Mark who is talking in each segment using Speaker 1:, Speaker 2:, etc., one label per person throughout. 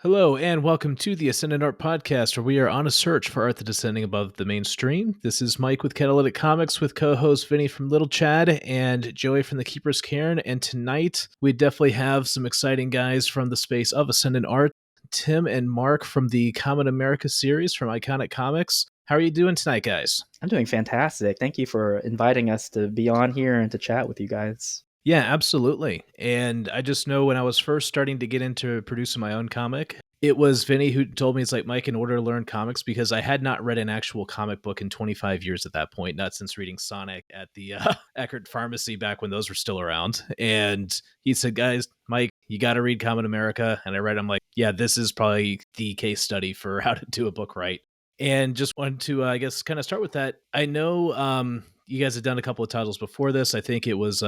Speaker 1: Hello, and welcome to the Ascendant Art Podcast, where we are on a search for art that is ascending above the mainstream. This is Mike with Catalytic Comics, with co-host Vinny from Little Chad and Joey from the Keeper's Cairn. And tonight, we definitely have some exciting guys from the space of Ascendant Art. Tim and Mark from the Kamen America series from Iconic Comics. How are you doing tonight, guys?
Speaker 2: I'm doing fantastic. Thank you for inviting us to be on here and to chat with you guys.
Speaker 1: Yeah, absolutely. And I just know when I was first starting to get into producing my own comic, it was Vinny who told me, it's like, Mike, in order to learn comics, because I had not read an actual comic book in 25 years at that point, not since reading Sonic at the Eckerd Pharmacy back when those were still around. And he said, guys, Mike, you got to read Kamen America. And I read, I'm like, yeah, this is probably the case study for how to do a book right. And just wanted to, I guess, kind of start with that. I know you guys had done a couple of titles before this. I think it was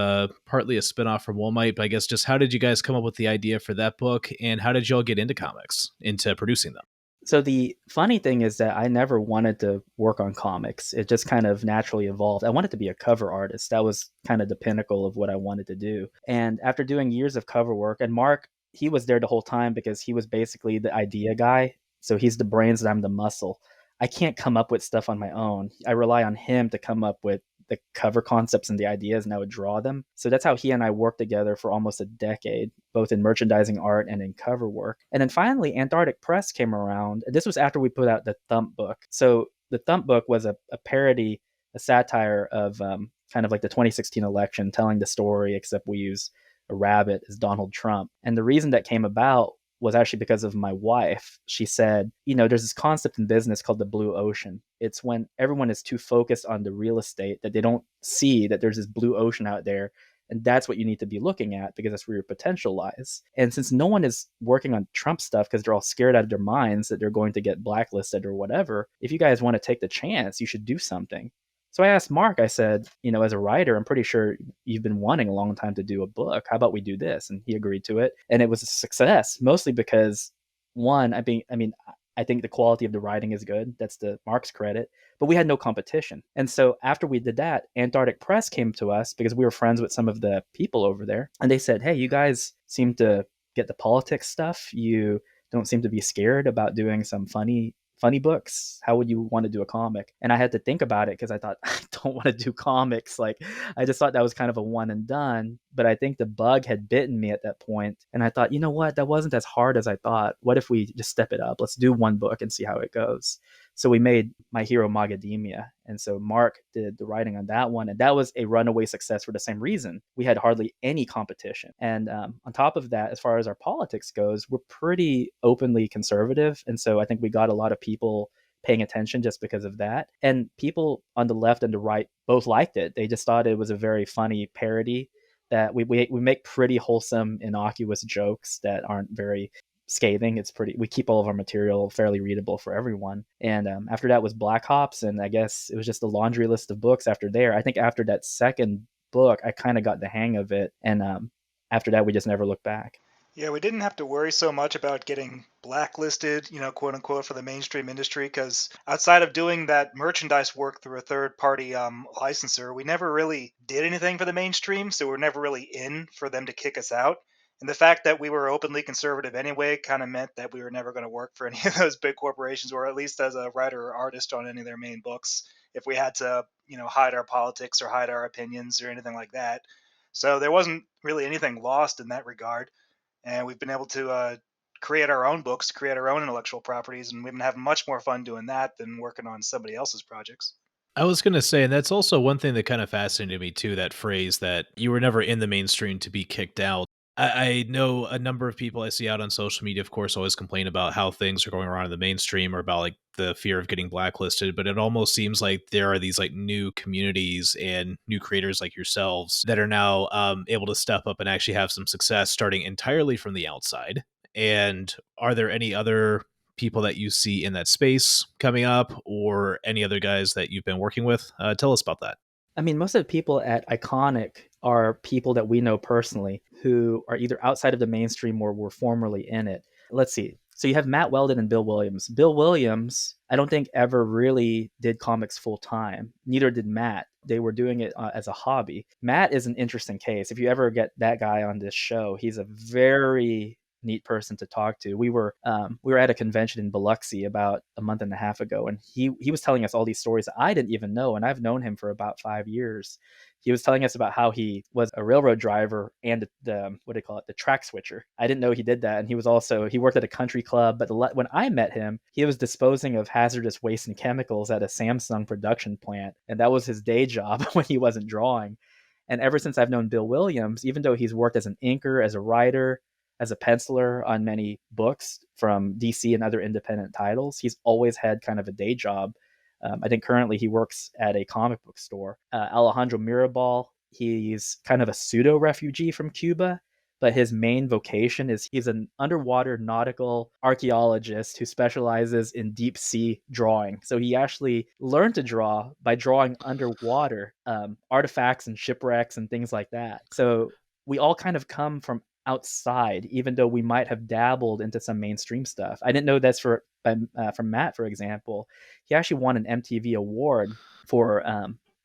Speaker 1: partly a spinoff from Walmart, but I guess just how did you guys come up with the idea for that book, and how did y'all get into comics, into producing them?
Speaker 2: So the funny thing is that I never wanted to work on comics. It just kind of naturally evolved. I wanted to be a cover artist. That was kind of the pinnacle of what I wanted to do. And after doing years of cover work, and Mark, he was there the whole time because he was basically the idea guy. So he's the brains and I'm the muscle. I can't come up with stuff on my own. I rely on him to come up with the cover concepts and the ideas, and I would draw them. So that's how he and I worked together for almost a decade, both in merchandising art and in cover work. And then finally, Antarctic Press came around. This was after we put out the Thump book. So the Thump book was a parody, a satire of kind of like the 2016 election, telling the story, except we use a rabbit as Donald Trump. And the reason that came about was actually because of my wife. She said, there's this concept in business called the blue ocean. It's when everyone is too focused on the real estate that they don't see that there's this blue ocean out there. And that's what you need to be looking at, because that's where your potential lies. And since no one is working on Trump stuff because they're all scared out of their minds that they're going to get blacklisted or whatever, if you guys want to take the chance, you should do something. So I asked Mark, I said, as a writer, I'm pretty sure you've been wanting a long time to do a book. How about we do this? And he agreed to it. And it was a success, mostly because, one, I think the quality of the writing is good. That's the Mark's credit. But we had no competition. And so after we did that, Antarctic Press came to us because we were friends with some of the people over there. And they said, hey, you guys seem to get the politics stuff. You don't seem to be scared about doing some funny books. How would you want to do a comic? And I had to think about it because I thought, I don't want to do comics. Like, I just thought that was kind of a one and done. But I think the bug had bitten me at that point. And I thought, you know what? That wasn't as hard as I thought. What if we just step it up? Let's do one book and see how it goes. So we made My Hero Magademia. And so Mark did the writing on that one. And that was a runaway success for the same reason. We had hardly any competition. And on top of that, as far as our politics goes, we're pretty openly conservative. And so I think we got a lot of people paying attention just because of that. And people on the left and the right both liked it. They just thought it was a very funny parody, that we make pretty wholesome, innocuous jokes that aren't very scathing. We keep all of our material fairly readable for everyone. And after that was Black Hops, and I guess it was just a laundry list of books after there. I think after that second book, I kind of got the hang of it, and after that, we just never looked back.
Speaker 3: Yeah, we didn't have to worry so much about getting blacklisted, quote unquote, for the mainstream industry, because outside of doing that merchandise work through a third party licensor, we never really did anything for the mainstream, so we're never really in for them to kick us out. And the fact that we were openly conservative anyway kind of meant that we were never going to work for any of those big corporations, or at least as a writer or artist on any of their main books, if we had to, hide our politics or hide our opinions or anything like that. So there wasn't really anything lost in that regard, and we've been able to create our own books, create our own intellectual properties, and we've been having much more fun doing that than working on somebody else's projects.
Speaker 1: I was going to say, and that's also one thing that kind of fascinated me too, that phrase that you were never in the mainstream to be kicked out. I know a number of people I see out on social media, of course, always complain about how things are going around in the mainstream, or about like the fear of getting blacklisted. But it almost seems like there are these like new communities and new creators like yourselves that are now able to step up and actually have some success starting entirely from the outside. And are there any other people that you see in that space coming up, or any other guys that you've been working with? Tell us about that.
Speaker 2: I mean, most of the people at Iconic are people that we know personally who are either outside of the mainstream or were formerly in it. Let's see. So you have Matt Weldon and Bill Williams. Bill Williams, I don't think ever really did comics full time. Neither did Matt. They were doing it as a hobby. Matt is an interesting case. If you ever get that guy on this show, he's a very neat person to talk to. We were at a convention in Biloxi about a month and a half ago, and he was telling us all these stories that I didn't even know, and I've known him for about 5 years. He was telling us about how he was a railroad driver and the what do they call it, the track switcher. I didn't know he did that, and he worked at a country club. But when I met him, he was disposing of hazardous waste and chemicals at a Samsung production plant, and that was his day job when he wasn't drawing. And ever since I've known Bill Williams, even though he's worked as an inker, as a writer, as a penciler on many books from DC and other independent titles, he's always had kind of a day job. I think currently he works at a comic book store. Alejandro Mirabal, he's kind of a pseudo refugee from Cuba, but his main vocation is he's an underwater nautical archaeologist who specializes in deep sea drawing. So he actually learned to draw by drawing underwater artifacts and shipwrecks and things like that. So we all kind of come from outside, even though we might have dabbled into some mainstream stuff. I didn't know that's from Matt, for example. He actually won an MTV award for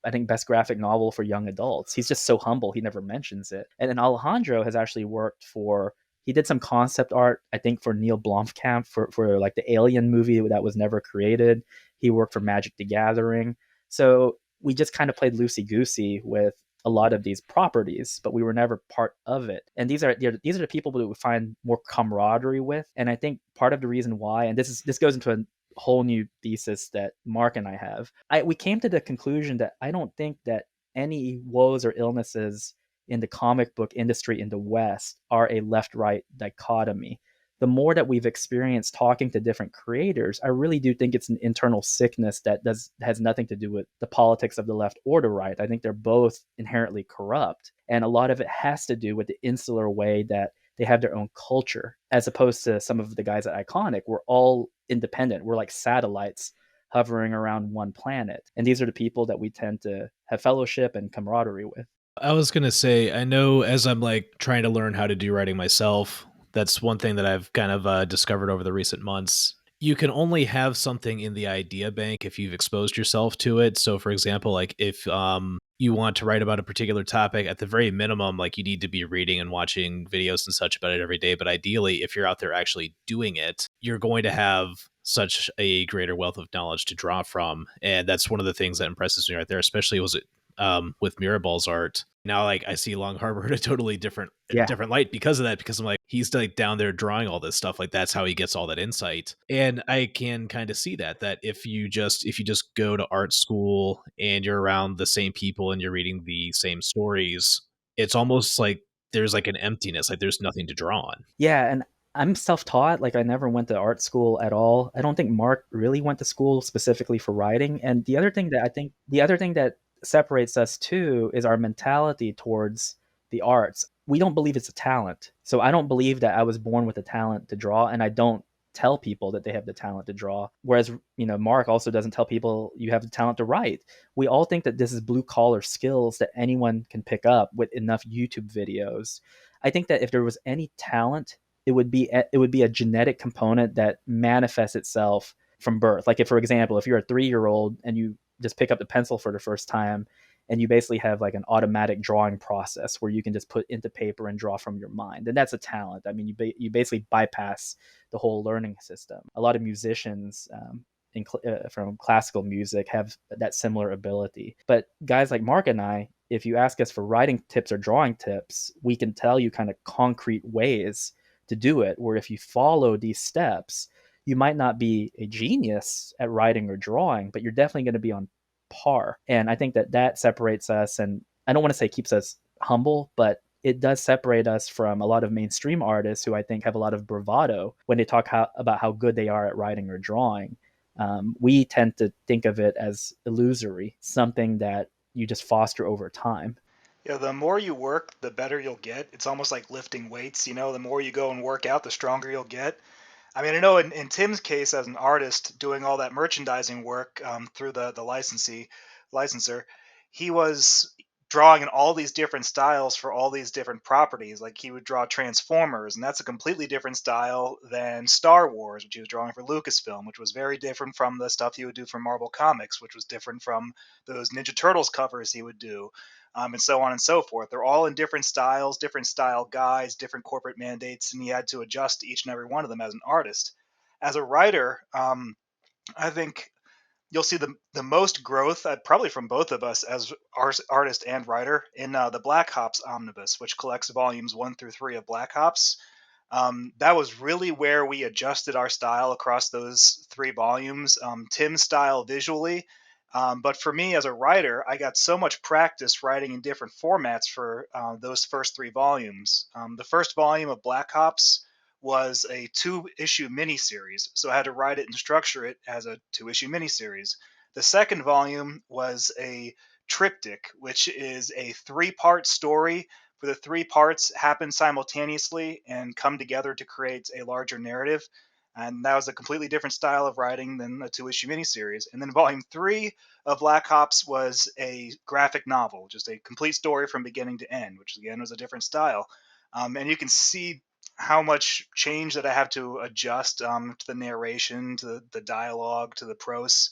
Speaker 2: I think best graphic novel for young adults. He's just so humble, he never mentions it. And then Alejandro has actually worked for, he did some concept art, I think, for Neil Blomkamp for like the Alien movie that was never created. He worked for Magic the Gathering. So we just kind of played loosey goosey with a lot of these properties, but we were never part of it. And these are the people that we find more camaraderie with. And I think part of the reason why, and this goes into a whole new thesis that Mark and I have, we came to the conclusion that I don't think that any woes or illnesses in the comic book industry in the West are a left-right dichotomy. The more that we've experienced talking to different creators, I really do think it's an internal sickness that has nothing to do with the politics of the left or the right. I think they're both inherently corrupt. And a lot of it has to do with the insular way that they have their own culture, as opposed to some of the guys at Iconic. We're all independent. We're like satellites hovering around one planet. And these are the people that we tend to have fellowship and camaraderie with.
Speaker 1: I was going to say, I know as I'm like trying to learn how to do writing myself, that's one thing that I've kind of discovered over the recent months. You can only have something in the idea bank if you've exposed yourself to it. So for example, like if you want to write about a particular topic, at the very minimum, like you need to be reading and watching videos and such about it every day. But ideally, if you're out there actually doing it, you're going to have such a greater wealth of knowledge to draw from. And that's one of the things that impresses me right there, especially with Mirabal's art. Now, like I see Long Harbor in a totally different light because of that, because I'm like, he's like down there drawing all this stuff. Like that's how he gets all that insight. And I can kind of see that if you just go to art school and you're around the same people and you're reading the same stories, it's almost like there's like an emptiness, like there's nothing to draw on.
Speaker 2: Yeah, and I'm self-taught. Like I never went to art school at all. I don't think Mark really went to school specifically for writing. And the other thing that separates us too is our mentality towards the arts. We don't believe it's a talent. So I don't believe that I was born with a talent to draw, and I don't tell people that they have the talent to draw. Whereas, Mark also doesn't tell people you have the talent to write. We all think that this is blue collar skills that anyone can pick up with enough YouTube videos. I think that if there was any talent, it would be a genetic component that manifests itself from birth. Like if, for example, if you're a 3-year-old and you just pick up the pencil for the first time, and you basically have like an automatic drawing process where you can just put into paper and draw from your mind, and that's a talent. I mean, you basically bypass the whole learning system. A lot of musicians from classical music have that similar ability. But guys like Mark and I, if you ask us for writing tips or drawing tips, we can tell you kind of concrete ways to do it, where if you follow these steps, you might not be a genius at writing or drawing, but you're definitely going to be on par. And I think that separates us, and I don't want to say keeps us humble, but it does separate us from a lot of mainstream artists who I think have a lot of bravado when they talk about how good they are at writing or drawing. We tend to think of it as illusory, something that you just foster over time.
Speaker 3: Yeah, the more you work, the better you'll get. It's almost like lifting weights, the more you go and work out, the stronger you'll get. I mean, I know in Tim's case as an artist doing all that merchandising work through the licensor, he was drawing in all these different styles for all these different properties. Like he would draw Transformers, and that's a completely different style than Star Wars, which he was drawing for Lucasfilm, which was very different from the stuff he would do for Marvel Comics, which was different from those Ninja Turtles covers he would do, and so on and so forth. They're all in different styles, different style guides, different corporate mandates, and he had to adjust to each and every one of them as an artist. As a writer, I think you'll see the most growth, probably from both of us as artist and writer, in the Black Hops Omnibus, which collects volumes 1 through 3 of Black Hops. That was really where we adjusted our style across those 3 volumes. Tim's style visually, but for me as a writer, I got so much practice writing in different formats for those first 3 volumes. The first volume of Black Hops was a 2-issue miniseries, so I had to write it and structure it as a 2-issue miniseries. The second volume was a triptych, which is a 3-part story where the 3 parts happen simultaneously and come together to create a larger narrative. And that was a completely different style of writing than a 2-issue miniseries. And then volume 3 of Black Ops was a graphic novel, just a complete story from beginning to end, which again was a different style. And you can see how much change that I have to adjust to the narration, to the dialogue, to the prose.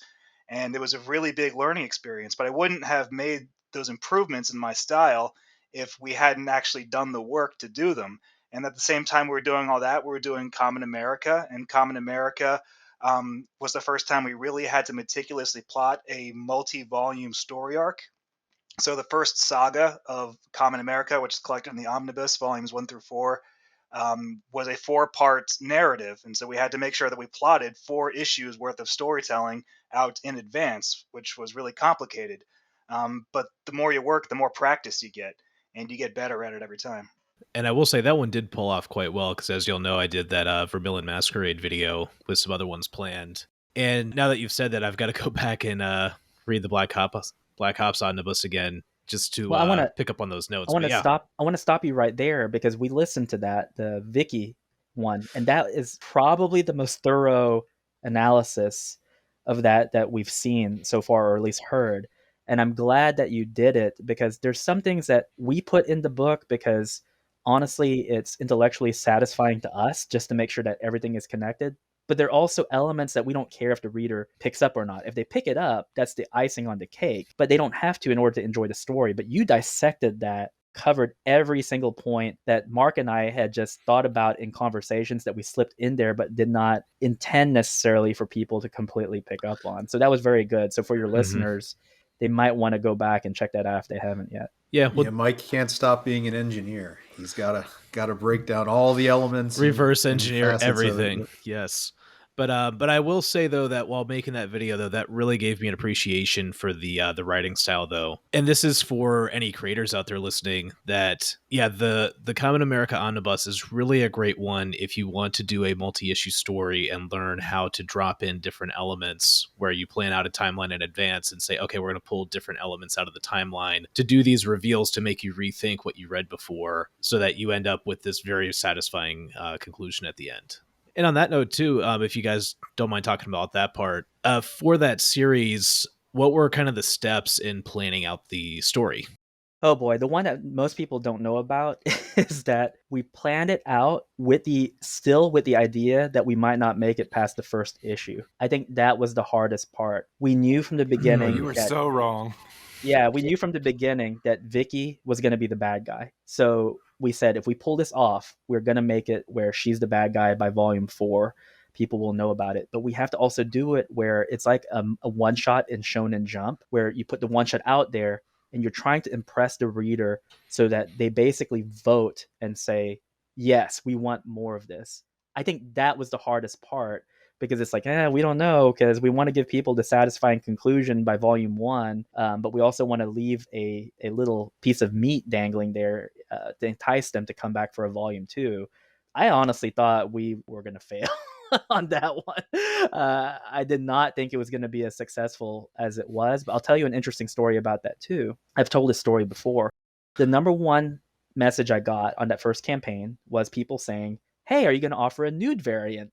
Speaker 3: And it was a really big learning experience, but I wouldn't have made those improvements in my style if we hadn't actually done the work to do them. And at the same time we were doing all that, we were doing Kamen America, and Kamen America was the first time we really had to meticulously plot a multi-volume story arc. So the first saga of Kamen America, which is collected in the Omnibus, volumes 1 through 4, was a 4-part narrative, and so we had to make sure that we plotted 4 issues worth of storytelling out in advance, which was really complicated. But the more you work, the more practice you get, and you get better at it every time.
Speaker 1: And I will say that one did pull off quite well, because as you'll know, I did that Vermilion Masquerade video with some other ones planned. And now that you've said that, I've got to go back and read the Black Hops Omnibus again, just to
Speaker 2: Well, I want to
Speaker 1: pick up on those notes.
Speaker 2: I want
Speaker 1: But
Speaker 2: to
Speaker 1: yeah,
Speaker 2: stop. I want to stop you right there because we listened to the Vicky one, and that is probably the most thorough analysis of that we've seen so far, or at least heard. And I'm glad that you did it because there's some things that we put in the book because honestly, it's intellectually satisfying to us just to make sure that everything is connected. But there are also elements that we don't care if the reader picks up or not. If they pick it up, that's the icing on the cake, but they don't have to in order to enjoy the story. But you dissected that, covered every single point that Mark and I had just thought about in conversations that we slipped in there, but did not intend necessarily for people to completely pick up on. So that was very good. So for your listeners, they might want to go back and check that out if they haven't yet.
Speaker 1: Yeah, well,
Speaker 4: yeah, Mike can't stop being an engineer. He's got to break down all the elements,
Speaker 1: reverse
Speaker 4: and
Speaker 1: engineer
Speaker 4: facets of
Speaker 1: everything.
Speaker 4: it.
Speaker 1: Yes. But I will say though that while making that video though, that really gave me an appreciation for the writing style though. And this is for any creators out there listening that the Kamen America Omnibus is really a great one if you want to do a multi-issue story and learn how to drop in different elements where you plan out a timeline in advance and say, okay, we're going to pull different elements out of the timeline to do these reveals to make you rethink what you read before so that you end up with this very satisfying conclusion at the end. And on that note, too, if you guys don't mind talking about that part, for that series, what were kind of the steps in planning out the story?
Speaker 2: Oh boy, the one that most people don't know about is that we planned it out with the idea that we might not make it past the first issue. I think that was the hardest part. We knew from the beginning.
Speaker 5: You were so wrong.
Speaker 2: Yeah, we knew from the beginning that Vicky was going to be the bad guy. So we said if we pull this off, we're going to make it where she's the bad guy by volume 4. People will know about it. But we have to also do it where it's like a one shot in Shonen Jump, where you put the one shot out there and you're trying to impress the reader so that they basically vote and say, yes, we want more of this. I think that was the hardest part because it's like, we don't know because we want to give people the satisfying conclusion by volume 1, but we also want to leave a little piece of meat dangling there to entice them to come back for a volume 2. I honestly thought we were going to fail on that one. I did not think it was going to be as successful as it was, but I'll tell you an interesting story about that too. I've told this story before. The number one message I got on that first campaign was people saying, hey, are you going to offer a nude variant?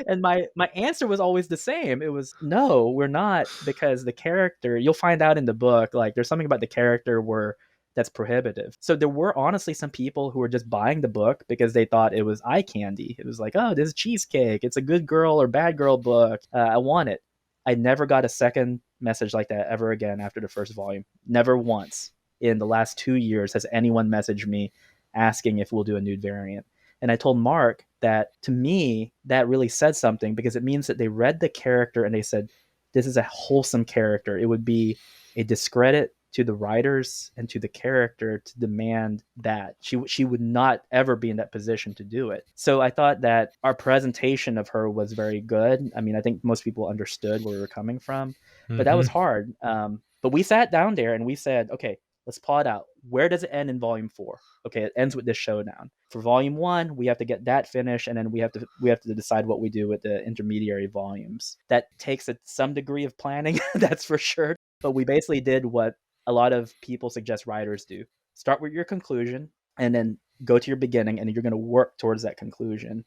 Speaker 2: And my answer was always the same. It was, no, we're not, because the character, you'll find out in the book, like there's something about the character where that's prohibitive. So there were honestly some people who were just buying the book because they thought it was eye candy. It was like, oh, this is cheesecake. It's a good girl or bad girl book. I want it. I never got a second message like that ever again after the first volume. Never once in the last 2 years has anyone messaged me asking if we'll do a nude variant. And I told Mark that, to me, that really said something, because it means that they read the character and they said, this is a wholesome character. It would be a discredit to the writers and to the character to demand that. She would not ever be in that position to do it. So I thought that our presentation of her was very good. I mean, I think most people understood where we were coming from, but that was hard. But we sat down there and we said, okay, let's plot out, where does it end in volume 4? Okay, it ends with this showdown. For volume 1, we have to get that finished, and then we have to decide what we do with the intermediary volumes. That takes some degree of planning, that's for sure. But we basically did what a lot of people suggest writers do: start with your conclusion, and then go to your beginning, and you're going to work towards that conclusion.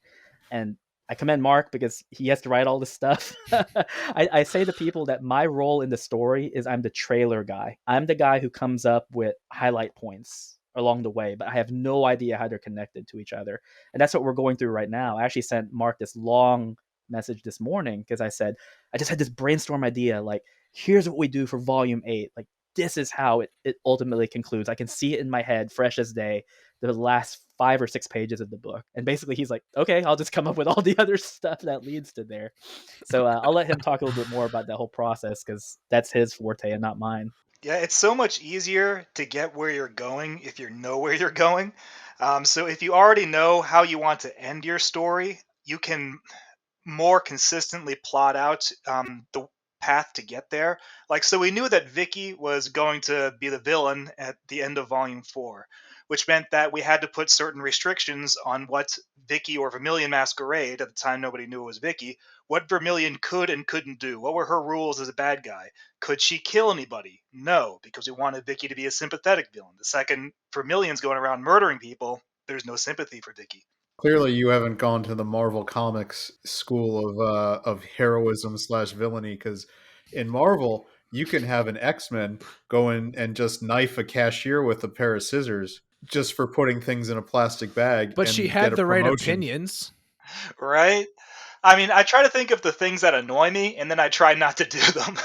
Speaker 2: And I commend Mark because he has to write all this stuff. I say to people that my role in the story is I'm the trailer guy. I'm the guy who comes up with highlight points along the way, but I have no idea how they're connected to each other. And that's what we're going through right now. I actually sent Mark this long message this morning because I said, I just had this brainstorm idea. Like, here's what we do for volume 8. Like, this is how it ultimately concludes. I can see it in my head, fresh as day, the last 5 or 6 pages of the book. And basically he's like, okay, I'll just come up with all the other stuff that leads to there. So I'll let him talk a little bit more about that whole process, because that's his forte and not mine.
Speaker 3: Yeah, it's so much easier to get where you're going if you know where you're going. So if you already know how you want to end your story, you can more consistently plot out the path to get there. Like, so we knew that Vicky was going to be the villain at the end of Volume 4, which meant that we had to put certain restrictions on what Vicky, or Vermilion Masquerade, at the time nobody knew it was Vicky, what Vermilion could and couldn't do. What were her rules as a bad guy? Could she kill anybody? No, because we wanted Vicky to be a sympathetic villain. The second Vermilion's going around murdering people, there's no sympathy for Vicky.
Speaker 4: Clearly, you haven't gone to the Marvel Comics school of heroism / villainy, because in Marvel you can have an X-Men go in and just knife a cashier with a pair of scissors just for putting things in a plastic bag
Speaker 1: But she
Speaker 4: and get
Speaker 1: had
Speaker 4: a
Speaker 1: the right
Speaker 4: promotion.
Speaker 1: opinions.
Speaker 3: Right? I mean, I try to think of the things that annoy me, and then I try not to do them.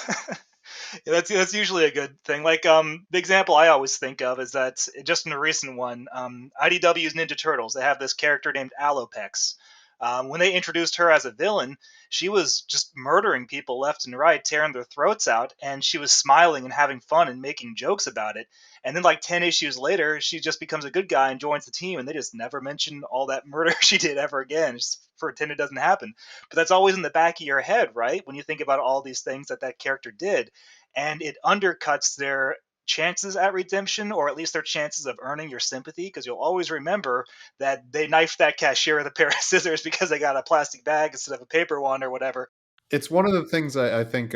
Speaker 3: That's usually a good thing. Like, the example I always think of is that, just in a recent one, IDW's Ninja Turtles, they have this character named Alopex. When they introduced her as a villain, she was just murdering people left and right, tearing their throats out, and she was smiling and having fun and making jokes about it. And then, like 10 issues later, she just becomes a good guy and joins the team, and they just never mention all that murder she did ever again, just pretend it doesn't happen. But that's always in the back of your head, right? When you think about all these things that character did, and it undercuts their chances at redemption, or at least their chances of earning your sympathy, because you'll always remember that they knifed that cashier with a pair of scissors because they got a plastic bag instead of a paper one or whatever.
Speaker 4: It's one of the things I think,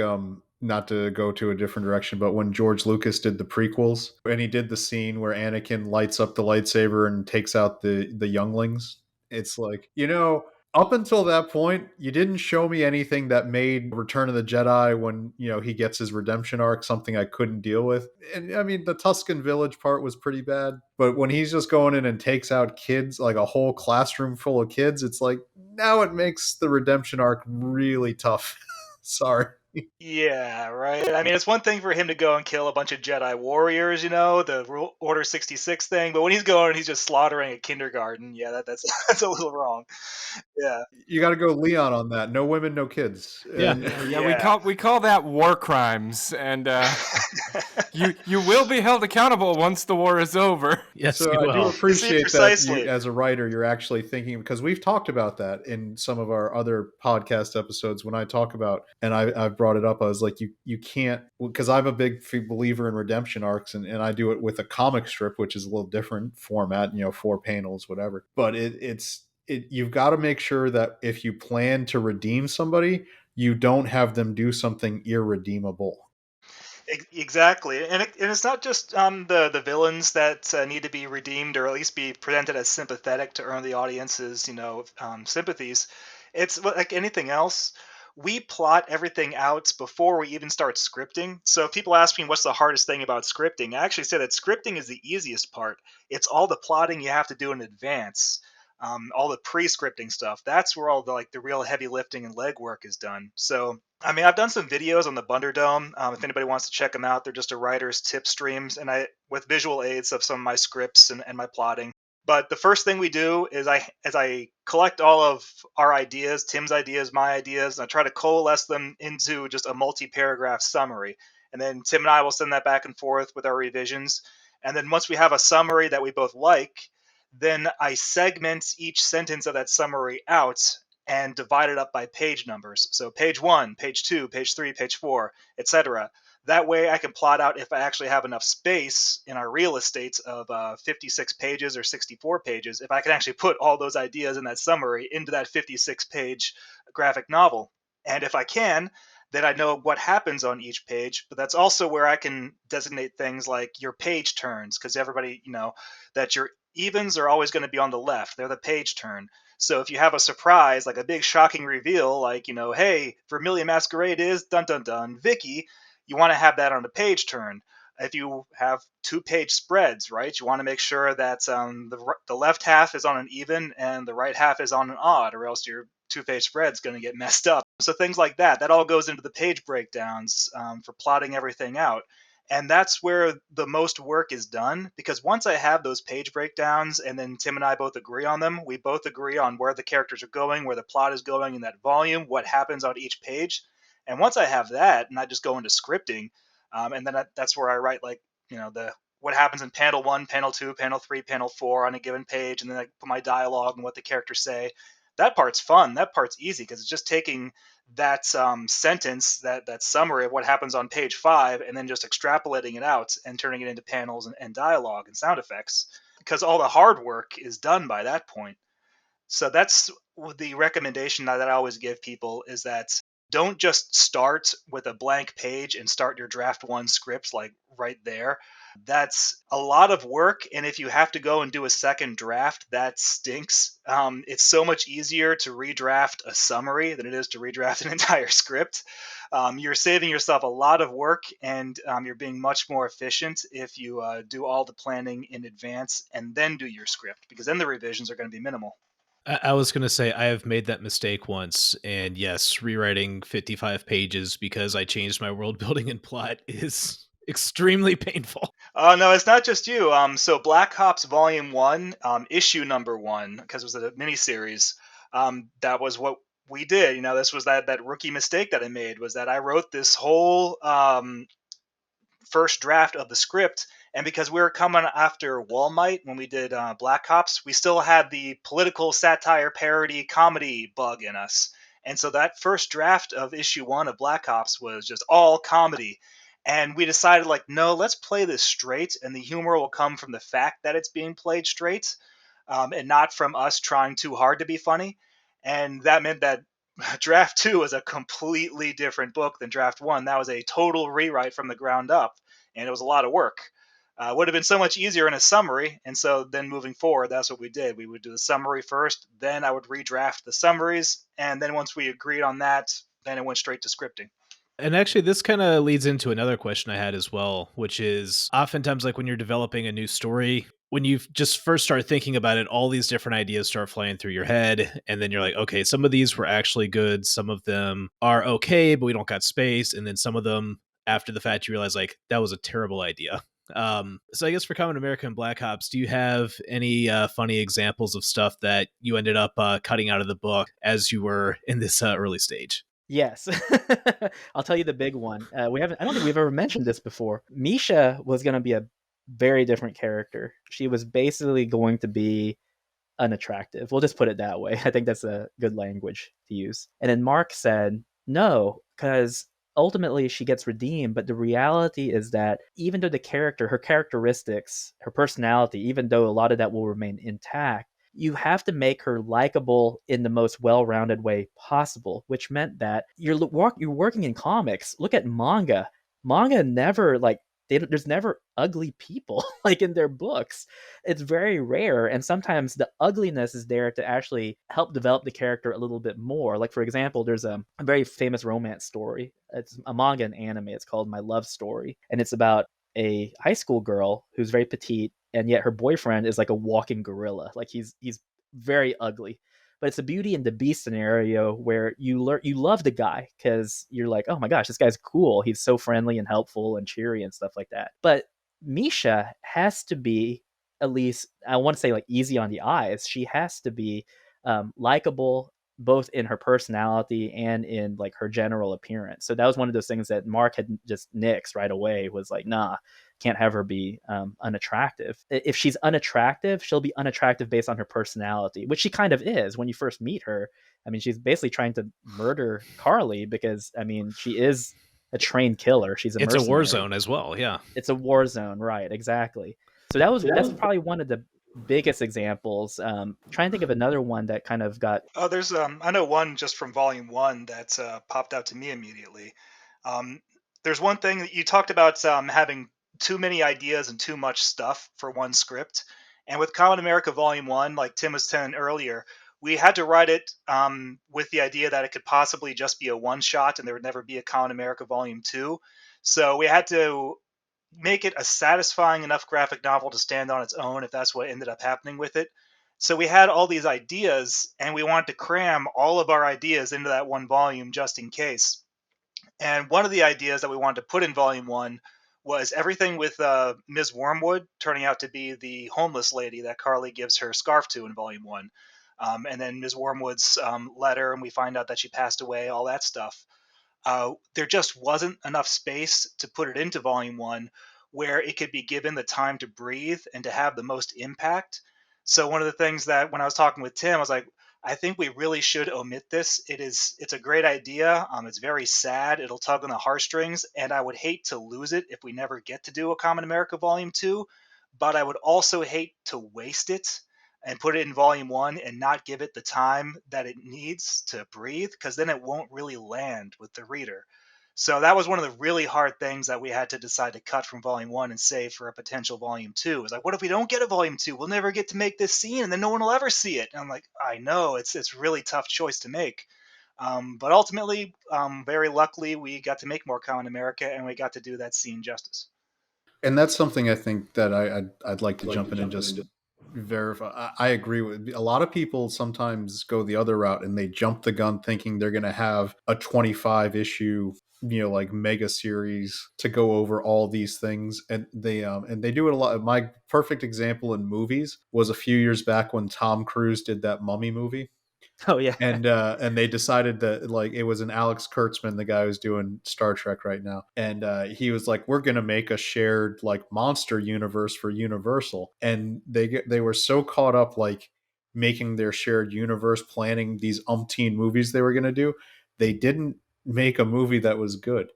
Speaker 4: not to go to a different direction, but when George Lucas did the prequels and he did the scene where Anakin lights up the lightsaber and takes out the younglings, it's like, up until that point, you didn't show me anything that made Return of the Jedi, when, he gets his redemption arc, something I couldn't deal with. And I mean, the Tuscan Village part was pretty bad, but when he's just going in and takes out kids, like a whole classroom full of kids, it's like, now it makes the redemption arc really tough. Sorry.
Speaker 3: Yeah, right. I mean, it's one thing for him to go and kill a bunch of Jedi warriors, the Order 66 thing, but when he's going and he's just slaughtering a kindergarten, yeah, that's that's a little wrong. Yeah.
Speaker 4: You got to go Leon on that. No women, no kids.
Speaker 1: Yeah.
Speaker 4: And
Speaker 5: Yeah, we call that war crimes, and you will be held accountable once the war is over.
Speaker 1: Yes,
Speaker 4: so
Speaker 1: you
Speaker 4: I do
Speaker 1: will.
Speaker 4: appreciate that
Speaker 3: precisely.
Speaker 4: you, as a writer, you're actually thinking, because we've talked about that in some of our other podcast episodes. When I talk about, and I've brought it up, I was like, you can't, because I'm a big believer in redemption arcs, and I do it with a comic strip, which is a little different format, 4 panels, whatever. But you've got to make sure that if you plan to redeem somebody, you don't have them do something irredeemable.
Speaker 3: Exactly, and it's not just the villains that need to be redeemed, or at least be presented as sympathetic to earn the audience's sympathies. It's like anything else. We plot everything out before we even start scripting. So if people ask me what's the hardest thing about scripting, I actually say that scripting is the easiest part. It's all the plotting you have to do in advance, all the pre-scripting stuff. That's where all the real heavy lifting and legwork is done. So I mean, I've done some videos on the Bunderdome. If anybody wants to check them out, they're just a writer's tip streams, and I with visual aids of some of my scripts and my plotting. But the first thing we do is I collect all of our ideas, Tim's ideas, my ideas, and I try to coalesce them into just a multi-paragraph summary. And then Tim and I will send that back and forth with our revisions. And then once we have a summary that we both like, then I segment each sentence of that summary out and divide it up by page numbers. So page 1, page 2, page 3, page 4, etc. That way I can plot out if I actually have enough space in our real estate of 56 pages or 64 pages, if I can actually put all those ideas in that summary into that 56-page graphic novel. And if I can, then I know what happens on each page. But that's also where I can designate things like your page turns, because everybody, that your evens are always going to be on the left. They're the page turn. So if you have a surprise, like a big shocking reveal, like, hey, Vermilion Masquerade is dun dun dun Vicky, you want to have that on a page turn. If you have 2-page spreads, right, you want to make sure that the left half is on an even and the right half is on an odd, or else your 2-page spread's going to get messed up. So things like that, that all goes into the page breakdowns for plotting everything out. And that's where the most work is done, because once I have those page breakdowns and then Tim and I both agree on them, we both agree on where the characters are going, where the plot is going in that volume, what happens on each page. And once I have that, and I just go into scripting, and then that's where I write the what happens in panel 1, panel 2, panel 3, panel 4 on a given page, and then I put my dialogue and what the characters say. That part's fun. That part's easy because it's just taking that sentence, that summary of what happens on page 5, and then just extrapolating it out and turning it into panels and dialogue and sound effects. Because all the hard work is done by that point. So that's the recommendation that I always give people, is that don't just start with a blank page and start your draft 1 script like right there. That's a lot of work, and if you have to go and do a second draft, that stinks. It's so much easier to redraft a summary than it is to redraft an entire script. You're saving yourself a lot of work, and you're being much more efficient if you do all the planning in advance and then do your script, because then the revisions are going to be minimal.
Speaker 1: I was going to say I have made that mistake once, and yes, rewriting 55 pages because I changed my world building and plot is extremely painful.
Speaker 3: Oh, no, it's not just you. So Black Ops Volume 1, issue number 1, because it was a miniseries, that was what we did. This was that rookie mistake that I made, was that I wrote this whole first draft of the script, and because we were coming after Walmart when we did Black Ops, we still had the political satire parody comedy bug in us. And so that first draft of issue 1 of Black Ops was just all comedy. And we decided, no, let's play this straight, and the humor will come from the fact that it's being played straight, and not from us trying too hard to be funny. And that meant that Draft 2 was a completely different book than Draft 1. That was a total rewrite from the ground up, and it was a lot of work. Would have been so much easier in a summary, and so then moving forward, that's what we did. We would do the summary first, then I would redraft the summaries, and then once we agreed on that, then it went straight to scripting.
Speaker 1: And actually, this kind of leads into another question I had as well, which is oftentimes when you're developing a new story, when you just first start thinking about it, all these different ideas start flying through your head. And then you're like, okay, some of these were actually good. Some of them are okay, but we don't got space. And then some of them, after the fact, you realize that was a terrible idea. So I guess for Kamen America and Black Ops, do you have any funny examples of stuff that you ended up cutting out of the book as you were in this early stage?
Speaker 2: Yes. I'll tell you the big one. I don't think we've ever mentioned this before. Misha was going to be a very different character. She was basically going to be unattractive. We'll just put it that way. I think that's a good language to use. And then Mark said, no, because ultimately she gets redeemed. But the reality is that even though her characteristics, her personality, even though a lot of that will remain intact, you have to make her likable in the most well-rounded way possible, which meant that you're working in comics. Look at manga. Manga never there's never ugly people like in their books. It's very rare, and sometimes the ugliness is there to actually help develop the character a little bit more. Like for example, there's a very famous romance story. It's a manga and anime. It's called My Love Story, and it's about a high school girl who's very petite, and yet her boyfriend is like a walking gorilla. Like he's very ugly. But it's a Beauty and the Beast scenario where you love the guy because you're like, oh my gosh, this guy's cool. He's so friendly and helpful and cheery and stuff like that. But Misha has to be, at least I want to say, like easy on the eyes. She has to be likable both in her personality and in like her general appearance. So that was one of those things that Mark had just nixed right away. Was like, nah, can't have her be unattractive. If she's unattractive, she'll be unattractive based on her personality, which she kind of is when you first meet her. I mean, she's basically trying to murder Carly because, I mean, she is a trained killer. She's a
Speaker 1: It's a
Speaker 2: mercenary.
Speaker 1: war zone as well. Yeah.
Speaker 2: It's a war zone, right? Exactly. So that's probably one of the biggest examples. Trying to think of another one that kind of got.
Speaker 3: Oh, there's I know one just from volume one that's popped out to me immediately. There's one thing that you talked about, having too many ideas and too much stuff for one script, and with Kamen America Volume One, like Tim was telling earlier, we had to write it with the idea that it could possibly just be a one shot, and there would never be a Kamen America Volume Two. So we had to make it a satisfying enough graphic novel to stand on its own if that's what ended up happening with it. So we had all these ideas and we wanted to cram all of our ideas into that one volume just in case. And one of the ideas that we wanted to put in volume one was everything with Ms. Wormwood turning out to be the homeless lady that Carly gives her scarf to in volume one. And then Ms. Wormwood's letter, and we find out that she passed away, all that stuff. There just wasn't enough space to put it into volume one where it could be given the time to breathe and to have the most impact. So one of the things that when I was talking with Tim, I was like, I think we really should omit this. It's a great idea. It's very sad. It'll tug on the heartstrings, and I would hate to lose it if we never get to do a Kamen America Volume 2, but I would also hate to waste it and put it in volume one and not give it the time that it needs to breathe, because then it won't really land with the reader. So that was one of the really hard things that we had to decide to cut from volume one and save for a potential volume two. It's like, what if we don't get a volume two? We'll never get to make this scene, and then no one will ever see it. And I'm like, I know it's really tough choice to make. But ultimately, very luckily, we got to make more Kamen America, and we got to do that scene justice.
Speaker 4: And that's something I think that I'd like to jump in and just verify. I agree with a lot of people. Sometimes go the other route and they jump the gun thinking they're going to have a 25 issue, like mega series to go over all these things, and they do it a lot. My perfect example in movies was a few years back when Tom Cruise did that Mummy movie.
Speaker 2: Oh yeah.
Speaker 4: And they decided that, like, it was an Alex Kurtzman, the guy who's doing Star Trek right now, and he was like, we're gonna make a shared like monster universe for Universal. And they were so caught up like making their shared universe, planning these umpteen movies they were gonna do, they didn't make a movie that was good.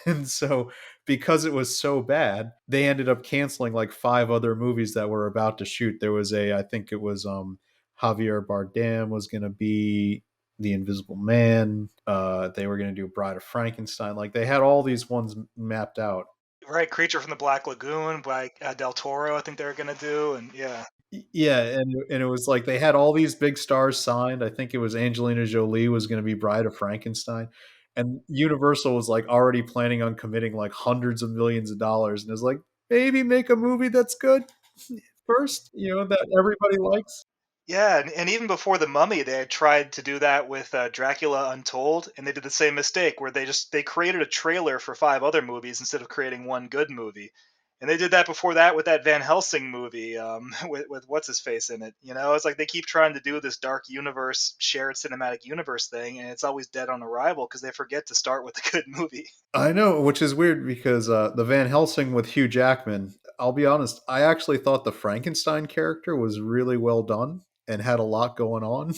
Speaker 4: And so because it was so bad, they ended up canceling like 5 other movies that were about to shoot. There was I think it was Javier Bardem was going to be the Invisible Man. They were going to do Bride of Frankenstein. Like, they had all these ones mapped out.
Speaker 3: Right, Creature from the Black Lagoon by Del Toro, I think they were going to do, and yeah.
Speaker 4: Yeah, and it was like they had all these big stars signed. I think it was Angelina Jolie was going to be Bride of Frankenstein. And Universal was like already planning on committing like hundreds of millions of dollars. And it was like, maybe make a movie that's good first, that everybody likes.
Speaker 3: Yeah, and even before the Mummy, they had tried to do that with Dracula Untold, and they did the same mistake where they created a trailer for 5 other movies instead of creating one good movie. And they did that before that with that Van Helsing movie, with what's his face in it. It's like they keep trying to do this dark universe, shared cinematic universe thing, and it's always dead on arrival because they forget to start with a good movie.
Speaker 4: I know, which is weird because the Van Helsing with Hugh Jackman, I'll be honest, I actually thought the Frankenstein character was really well done and had a lot going on,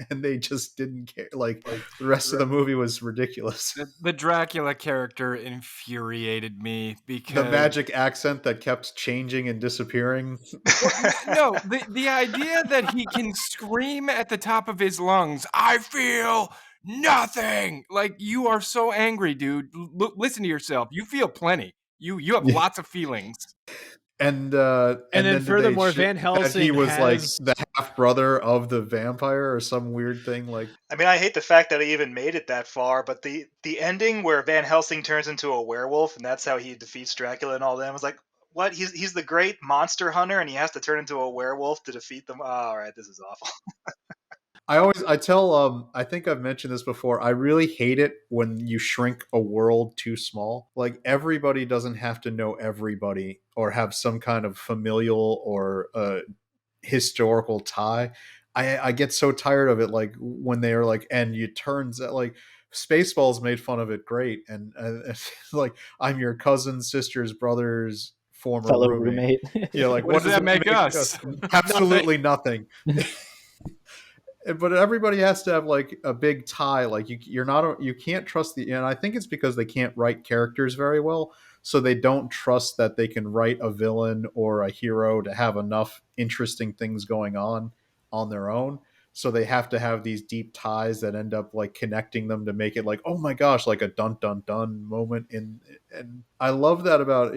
Speaker 4: and they just didn't care. Like, the rest of the movie was ridiculous.
Speaker 5: The Dracula character infuriated me because
Speaker 4: the magic accent that kept changing and disappearing.
Speaker 5: No, the idea that he can scream at the top of his lungs, "I feel nothing!" Like, you are so angry, dude. Listen to yourself. You feel plenty. You have lots of feelings.
Speaker 4: And
Speaker 1: then furthermore, Van
Speaker 4: that he
Speaker 1: Helsing
Speaker 4: was like
Speaker 1: has
Speaker 4: the half brother of the vampire or some weird thing like.
Speaker 3: I mean, I hate the fact that he even made it that far, but the ending where Van Helsing turns into a werewolf and that's how he defeats Dracula and all them was like, what? He's the great monster hunter and he has to turn into a werewolf to defeat them. Oh, all right, this is awful.
Speaker 4: I think I've mentioned this before. I really hate it when you shrink a world too small. Like everybody doesn't have to know everybody or have some kind of familial or historical tie. I get so tired of it. Like when they are like, and you turns out like Spaceballs made fun of it great, and like I'm your cousin's sister's brother's former
Speaker 2: Fellow
Speaker 4: roommate.
Speaker 2: roommate.
Speaker 4: Yeah, like
Speaker 5: What does that make us?
Speaker 4: Absolutely nothing. But everybody has to have like a big tie. Like you can't trust and I think it's because they can't write characters very well, so they don't trust that they can write a villain or a hero to have enough interesting things going on their own. So they have to have these deep ties that end up like connecting them to make it like, oh my gosh, like a dun dun dun moment. And I love that about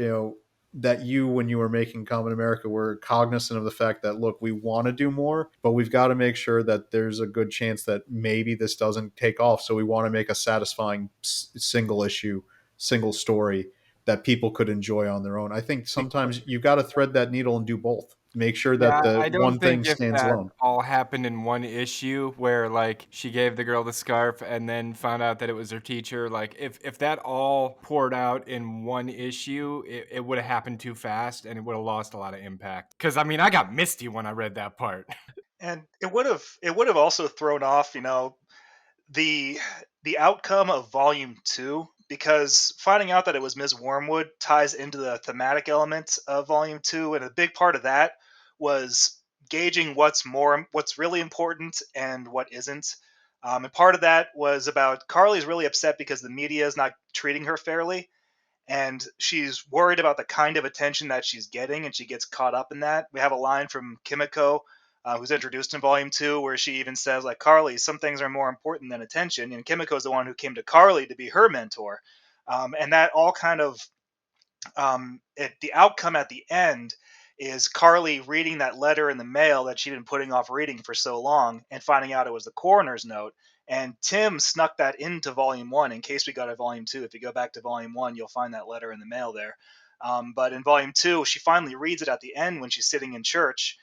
Speaker 4: that when you were making Kamen America, were cognizant of the fact that, look, we want to do more, but we've got to make sure that there's a good chance that maybe this doesn't take off. So we want to make a satisfying single issue, single story that people could enjoy on their own. I think sometimes you got to thread that needle and do both. Make sure that the
Speaker 5: I don't
Speaker 4: one thing
Speaker 5: think if
Speaker 4: stands
Speaker 5: that
Speaker 4: alone.
Speaker 5: all happened in one issue where like she gave the girl the scarf and then found out that it was her teacher. Like if that all poured out in one issue, it would have happened too fast and it would have lost a lot of impact. Because I mean, I got misty when I read that part.
Speaker 3: And it would have also thrown off, the outcome of volume 2, because finding out that it was Ms. Wormwood ties into the thematic elements of volume 2, and a big part of that was gauging what's really important and what isn't. And part of that was about Carly's really upset because the media is not treating her fairly, and she's worried about the kind of attention that she's getting, and she gets caught up in that. We have a line from Kimiko, who's introduced in Volume 2, where she even says, like, Carly, some things are more important than attention, and Kimiko's the one who came to Carly to be her mentor. And that all kind of, the outcome at the end is Carly reading that letter in the mail that she'd been putting off reading for so long and finding out it was the coroner's note. And Tim snuck that into Volume 1 in case we got a Volume 2. If you go back to Volume 1, you'll find that letter in the mail there. But in Volume 2, she finally reads it at the end when she's sitting in church,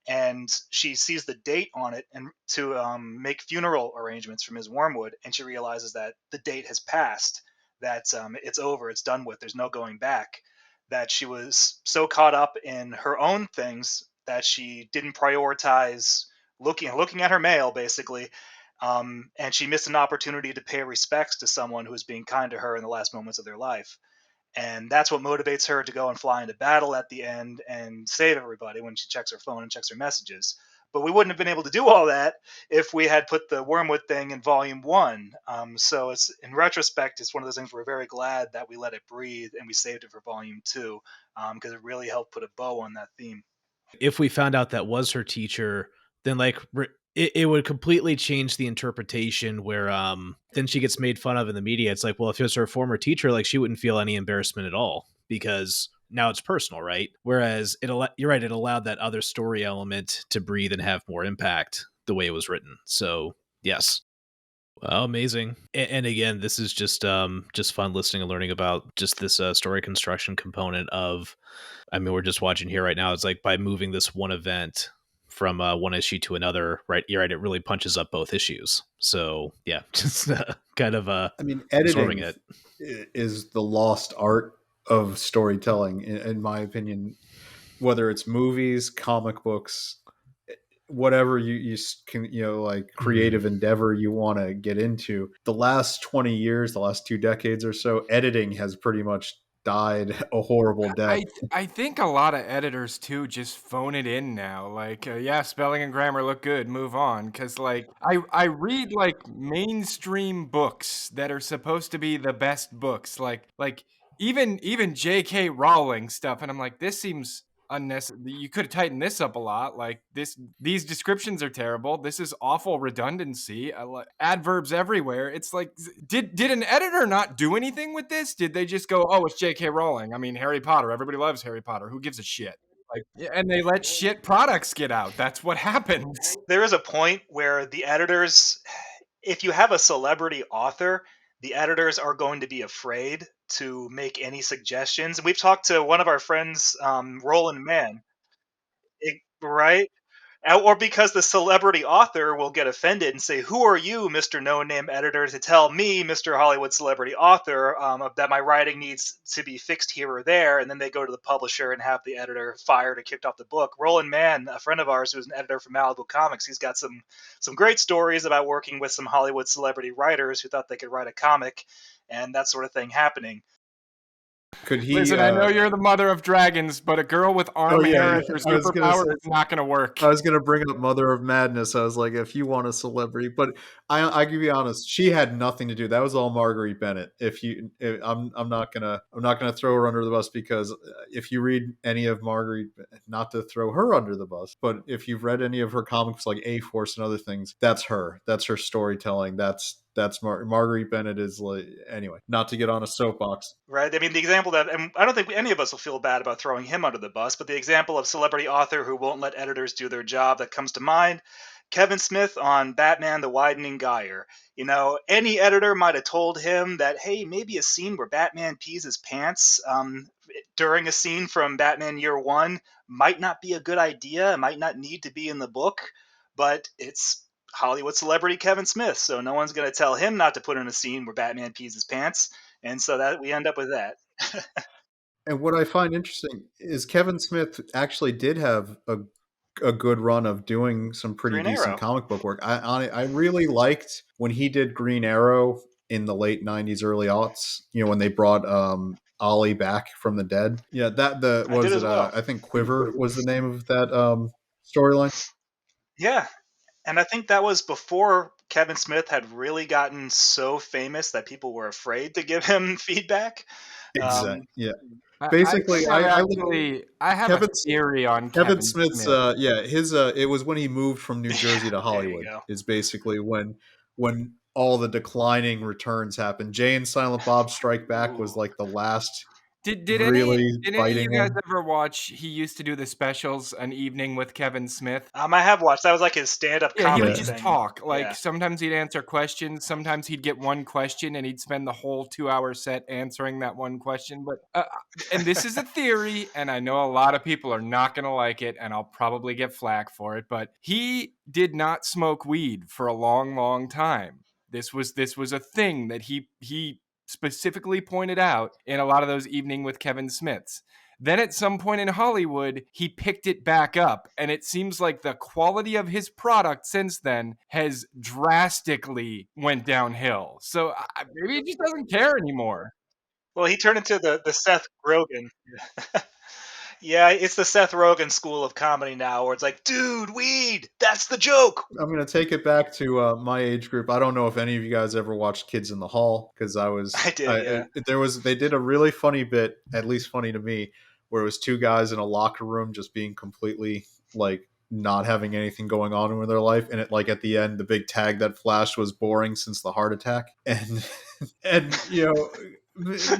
Speaker 3: and she sees the date on it and to make funeral arrangements for Ms. Wormwood, and she realizes that the date has passed, that it's over, it's done with, there's no going back, that she was so caught up in her own things that she didn't prioritize looking at her mail, basically. And she missed an opportunity to pay respects to someone who was being kind to her in the last moments of their life. And that's what motivates her to go and fly into battle at the end and save everybody when she checks her phone and checks her messages. But we wouldn't have been able to do all that if we had put the Wormwood thing in Volume 1. So it's, in retrospect, it's one of those things we're very glad that we let it breathe and we saved it for Volume 2, because it really helped put a bow on that theme.
Speaker 1: If we found out that was her teacher, then like it would completely change the interpretation where then she gets made fun of in the media. It's like, well, if it was her former teacher, like she wouldn't feel any embarrassment at all because now it's personal, right? Whereas you're right, it allowed that other story element to breathe and have more impact the way it was written. So yes. Well, amazing. And again, this is just fun listening and learning about just this story construction component of, I mean, we're just watching here right now. It's like by moving this one event from one issue to another, right? You're right. It really punches up both issues. So yeah, just kind of
Speaker 4: I mean,
Speaker 1: absorbing
Speaker 4: editing
Speaker 1: it.
Speaker 4: is the lost art of storytelling, in my opinion. Whether it's movies, comic books, whatever you can, like creative endeavor you want to get into, the last 20 years, the last 2 decades or so, editing has pretty much died a horrible death.
Speaker 5: I think a lot of editors too just phone it in now. Like, yeah, spelling and grammar look good, move on. Because like I read like mainstream books that are supposed to be the best books, like even J.K. Rowling stuff, and I'm like, this seems unnecessary. You could tighten this up a lot. Like these descriptions are terrible. This is awful redundancy. Adverbs everywhere. It's like, did an editor not do anything with this? Did they just go, oh, it's J.K. Rowling? I mean, Harry Potter. Everybody loves Harry Potter. Who gives a shit? Like, and they let shit products get out. That's what happens.
Speaker 3: There is a point where the editors, if you have a celebrity author, the editors are going to be afraid to make any suggestions. We've talked to one of our friends, Roland Mann, right? Or because the celebrity author will get offended and say, "Who are you, Mr. No Name Editor, to tell me, Mr. Hollywood Celebrity Author, that my writing needs to be fixed here or there?" And then they go to the publisher and have the editor fired or kicked off the book. Roland Mann, a friend of ours who's an editor for Malibu Comics, he's got some great stories about working with some Hollywood celebrity writers who thought they could write a comic and that sort of thing happening.
Speaker 4: Could he?
Speaker 5: Listen, I know you're the mother of dragons, but a girl with arm hair as her superpower is not going to work.
Speaker 4: I was going to bring up Mother of Madness. I was like, if you want a celebrity, but I can be honest, she had nothing to do. That was all Marguerite Bennett. I'm not gonna throw her under the bus, because if you read any of Marguerite, not to throw her under the bus, but if you've read any of her comics like A Force and other things, that's her. That's her storytelling. That's Marguerite Bennett is like, anyway, not to get on a soapbox.
Speaker 3: Right. I mean, the example that, and I don't think any of us will feel bad about throwing him under the bus, but the example of celebrity author who won't let editors do their job that comes to mind, Kevin Smith on Batman the Widening Gyre. Any editor might have told him that, hey, maybe a scene where Batman pees his pants during a scene from Batman Year One might not be a good idea. It might not need to be in the book, but it's Hollywood celebrity Kevin Smith, so no one's going to tell him not to put in a scene where Batman pees his pants, and so that we end up with that.
Speaker 4: And what I find interesting is Kevin Smith actually did have a good run of doing some pretty
Speaker 3: Green
Speaker 4: decent
Speaker 3: Arrow.
Speaker 4: comic book work. I really liked when he did Green Arrow in the late 90s, early aughts, when they brought Ollie back from the dead. Yeah, I think Quiver was the name of that storyline.
Speaker 3: Yeah, and I think that was before Kevin Smith had really gotten so famous that people were afraid to give him feedback.
Speaker 4: Exactly. Yeah.
Speaker 5: I
Speaker 4: Basically,
Speaker 5: I have a theory on
Speaker 4: Kevin Smith's.
Speaker 5: Smith.
Speaker 4: It was when he moved from New Jersey to Hollywood. Is basically when all the declining returns happened. Jay and Silent Bob Strike Back was like the last.
Speaker 5: Did any of you guys ever watch? He used to do the specials, An Evening with Kevin Smith.
Speaker 3: I have watched. That was like his stand-up comedy.
Speaker 5: He would just
Speaker 3: thing.
Speaker 5: talk. Sometimes he'd answer questions. Sometimes he'd get one question, and he'd spend the whole 2-hour set answering that one question. But and this is a theory, and I know a lot of people are not going to like it, and I'll probably get flack for it. But he did not smoke weed for a long, long time. This was a thing that he specifically pointed out in a lot of those Evening with Kevin Smiths. Then at some point in Hollywood, he picked it back up, and it seems like the quality of his product since then has drastically went downhill. So maybe he just doesn't care anymore.
Speaker 3: Well, he turned into the Seth Rogen. Yeah, it's the Seth Rogen school of comedy now, where it's like, dude, weed, that's the joke.
Speaker 4: I'm going to take it back to my age group. I don't know if any of you guys ever watched Kids in the Hall, because
Speaker 3: I did.
Speaker 4: They did a really funny bit, at least funny to me, where it was two guys in a locker room just being completely like not having anything going on in their life, and at the end, the big tag that flashed was boring since the heart attack, and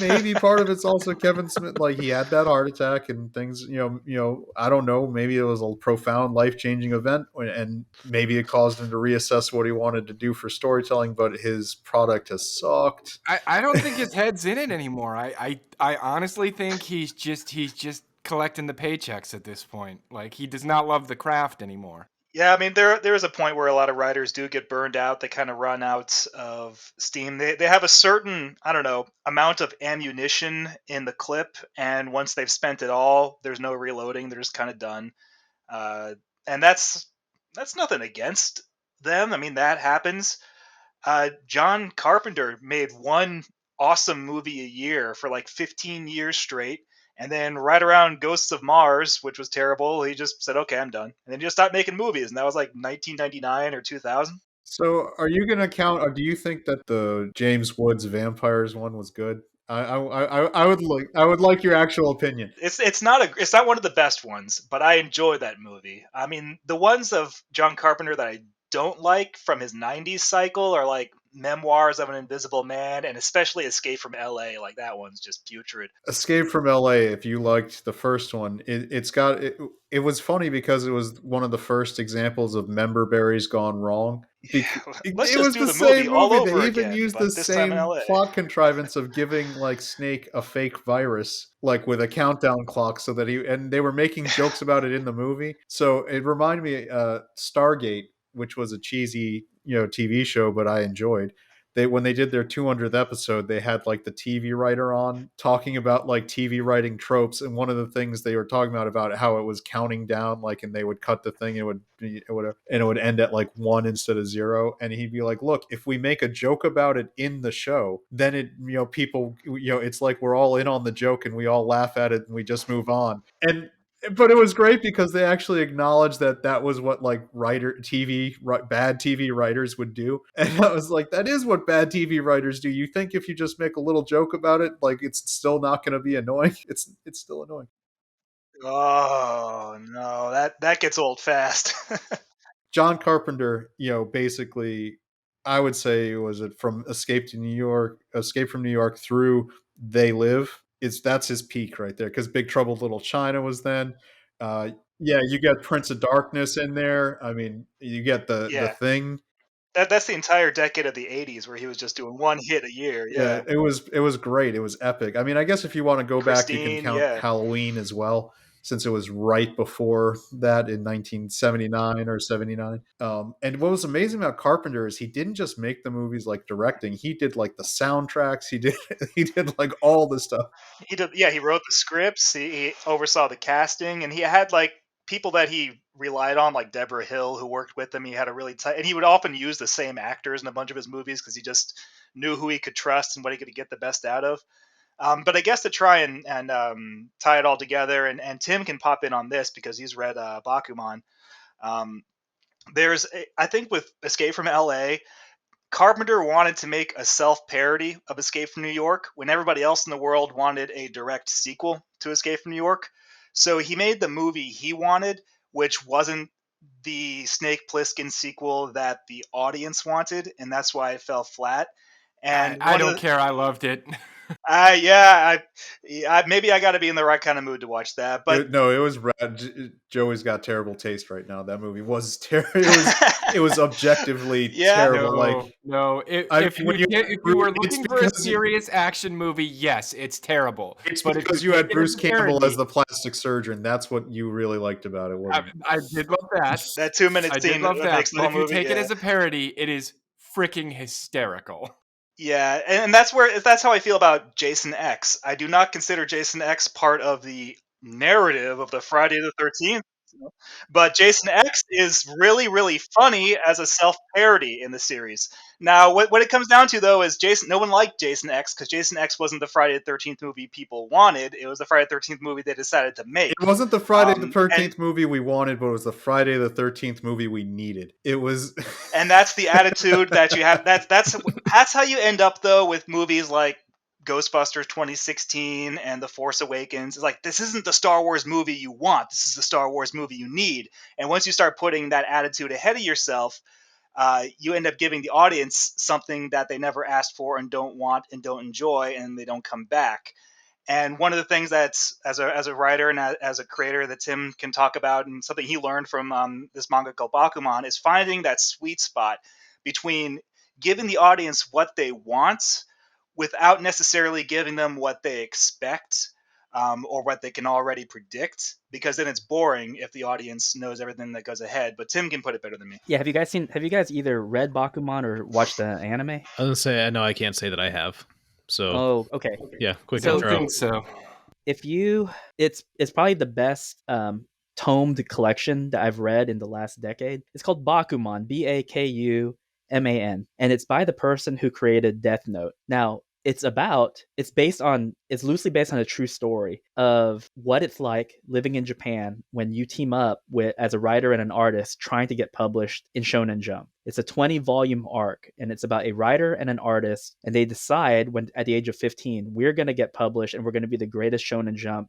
Speaker 4: maybe part of it's also Kevin Smith. Like, he had that heart attack and things, I don't know. Maybe it was a profound life-changing event, and maybe it caused him to reassess what he wanted to do for storytelling, but his product has sucked.
Speaker 5: I don't think his head's in it anymore. I honestly think he's just collecting the paychecks at this point. Like, he does not love the craft anymore.
Speaker 3: Yeah, I mean, there is a point where a lot of writers do get burned out. They kind of run out of steam. They have a certain, I don't know, amount of ammunition in the clip, and once they've spent it all, there's no reloading. They're just kind of done. And that's nothing against them. I mean, that happens. John Carpenter made one awesome movie a year for like 15 years straight. And then right around Ghosts of Mars, which was terrible, he just said, okay, I'm done. And then he just stopped making movies. And that was like 1999 or 2000.
Speaker 4: So are you going to count, or do you think that the James Woods Vampires one was good? I would like your actual opinion.
Speaker 3: It's not one of the best ones, but I enjoy that movie. I mean, the ones of John Carpenter that I don't like from his '90s cycle are like Memoirs of an Invisible Man, and especially Escape from L.A. Like that one's just putrid.
Speaker 4: Escape from LA, if you liked the first one, it was funny because it was one of the first examples of member berries gone wrong.
Speaker 3: Let's
Speaker 4: It
Speaker 3: just
Speaker 4: was
Speaker 3: do
Speaker 4: the
Speaker 3: the movie
Speaker 4: same
Speaker 3: all
Speaker 4: movie.
Speaker 3: over
Speaker 4: They even
Speaker 3: again,
Speaker 4: used the
Speaker 3: but this time in
Speaker 4: same
Speaker 3: L.A.
Speaker 4: plot contrivance of giving like Snake a fake virus, like with a countdown clock, so that and they were making jokes about it in the movie. So it reminded me, Stargate, which was a cheesy, TV show, but I enjoyed. When they did their 200th episode, they had like the TV writer on talking about like TV writing tropes, and one of the things they were talking about how it was counting down, like, and they would cut the thing, and it would end at like 1 instead of 0, and he'd be like, look, if we make a joke about it in the show, then people, it's like we're all in on the joke and we all laugh at it and we just move on. And but it was great because they actually acknowledged that was what like bad TV writers would do, and I was like, that is what bad TV writers do. You think if you just make a little joke about it, like it's still not going to be annoying? It's still annoying.
Speaker 3: Oh no, that gets old fast.
Speaker 4: John Carpenter, basically, I would say, was it from Escape from New York through They Live. That's his peak right there, because Big Trouble in Little China was then. Yeah, you get Prince of Darkness in there. I mean, you get the
Speaker 3: Yeah,
Speaker 4: Thing.
Speaker 3: that's the entire decade of the '80s where he was just doing one hit a year.
Speaker 4: Yeah,
Speaker 3: Yeah,
Speaker 4: it was great. It was epic. I mean, I guess if you want to go back, you can
Speaker 3: Christine.
Speaker 4: count
Speaker 3: Yeah,
Speaker 4: Halloween as well, since it was right before that in 1979 or 79. And what was amazing about Carpenter is he didn't just make the movies like directing; he did like the soundtracks. He did he did like all the stuff.
Speaker 3: he did. Yeah, he wrote the scripts. He oversaw the casting, and he had like people that he relied on, like Deborah Hill, who worked with him. He had a really tight, and he would often use the same actors in a bunch of his movies because he just knew who he could trust and what he could get the best out of. But I guess to try and tie it all together, and Tim can pop in on this because he's read Bakuman. Um, I think with Escape from LA, Carpenter wanted to make a self parody of Escape from New York when everybody else in the world wanted a direct sequel to Escape from New York. So he made the movie he wanted, which wasn't the Snake Plissken sequel that the audience wanted, and that's why it fell flat. And
Speaker 5: I
Speaker 3: one of
Speaker 5: don't
Speaker 3: the
Speaker 5: care. I loved it.
Speaker 3: maybe I got to be in the right kind of mood to watch that. But
Speaker 4: No, it was rad. Joey's got terrible taste right now. That movie was terrible. It was objectively
Speaker 3: yeah,
Speaker 4: terrible. Like,
Speaker 5: No.
Speaker 4: I
Speaker 5: If
Speaker 4: mean, when
Speaker 5: if you were
Speaker 4: it's
Speaker 5: looking for a
Speaker 4: because
Speaker 5: serious action movie, yes, it's terrible.
Speaker 4: it's
Speaker 5: But if
Speaker 4: because
Speaker 5: you
Speaker 4: you
Speaker 5: take
Speaker 4: had
Speaker 5: it as
Speaker 4: Bruce
Speaker 5: a
Speaker 4: Campbell as
Speaker 5: parody,
Speaker 4: the plastic surgeon. That's what you really liked about it, wasn't it?
Speaker 5: I did love that.
Speaker 3: that 2 minute
Speaker 5: I did
Speaker 3: scene
Speaker 5: love
Speaker 3: that
Speaker 5: that.
Speaker 3: makes the
Speaker 5: But
Speaker 3: whole
Speaker 5: if you
Speaker 3: movie.
Speaker 5: take it
Speaker 3: Yeah,
Speaker 5: as a parody, it is freaking hysterical.
Speaker 3: yeah, and that's how I feel about Jason X. I do not consider Jason X part of the narrative of the Friday the 13th. But Jason X is really, really funny as a self parody in the series. Now, what it comes down to though is Jason. No one liked Jason X because Jason X wasn't the Friday the 13th movie people wanted. It was the Friday the 13th movie they decided to make.
Speaker 4: It wasn't the Friday the
Speaker 3: And
Speaker 4: 13th movie we wanted, but it was the Friday the 13th movie we needed. It was.
Speaker 3: and that's the attitude that you have. That's how you end up though with movies like Ghostbusters 2016 and The Force Awakens. It's like this isn't the Star Wars movie you want. This is the Star Wars movie you need. And once you start putting that attitude ahead of yourself, you end up giving the audience something that they never asked for and don't want and don't enjoy, and they don't come back. And one of the things that's as a writer and as a creator that Tim can talk about, and something he learned from this manga called Bakuman, is finding that sweet spot between giving the audience what they want without necessarily giving them what they expect, or what they can already predict, because then it's boring if the audience knows everything that goes ahead. But Tim can put it better than me.
Speaker 2: Yeah, have you guys either read Bakuman or watched the anime?
Speaker 1: I was gonna say, no, I can't say that I have. So
Speaker 2: Oh, okay.
Speaker 1: yeah, quick
Speaker 2: So-
Speaker 1: intro.
Speaker 5: I think so.
Speaker 2: If you it's probably the best tomed collection that I've read in the last decade. It's called Bakuman, Bakuman, and it's by the person who created Death Note. Now, it's loosely based on a true story of what it's like living in Japan when you team up with as a writer and an artist trying to get published in Shonen Jump. It's a 20-volume arc, and it's about a writer and an artist, and they decide when at the age of 15, we're going to get published and we're going to be the greatest Shonen Jump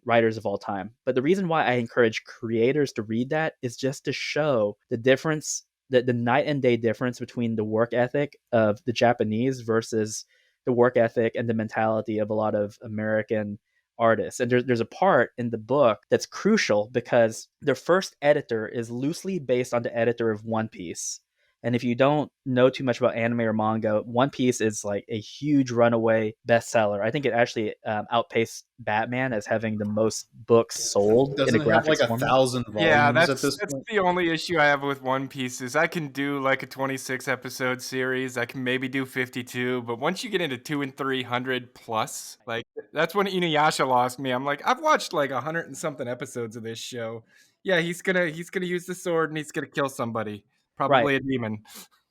Speaker 2: writers of all time. But the reason why I encourage creators to read that is just to show the difference, the night and day difference between the work ethic of the Japanese versus the work ethic and the mentality of a lot of American artists. And there's a part in the book that's crucial because their first editor is loosely based on the editor of One Piece. And if you don't know too much about anime or manga, One Piece is like a huge runaway bestseller. I think it actually outpaced Batman as having the most books sold in a
Speaker 4: Doesn't it have like
Speaker 2: graphics format.
Speaker 4: 1,000
Speaker 5: Yeah,
Speaker 4: volumes at this
Speaker 5: that's
Speaker 4: point?
Speaker 5: the only issue I have with One Piece is I can do like a 26 episode series. I can maybe do 52, but once you get into 200 and 300 plus, like that's when Inuyasha lost me. I'm like, I've watched like 100 and something episodes of this show. Yeah, he's gonna use the sword and he's gonna kill somebody,
Speaker 2: Right.
Speaker 5: probably a demon.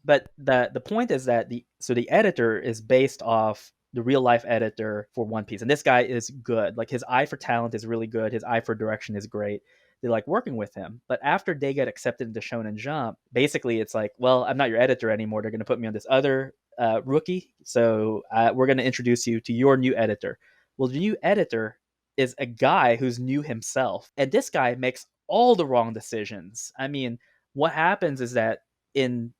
Speaker 2: But the point is that the editor is based off the real life editor for One Piece, and this guy is good. Like his eye for talent is really good. His eye for direction is great. They like working with him. But after they get accepted into Shonen Jump, basically it's like, well, I'm not your editor anymore. They're going to put me on this other rookie. So we're going to introduce you to your new editor. Well, the new editor is a guy who's new himself, and this guy makes all the wrong decisions. I mean, what happens is that in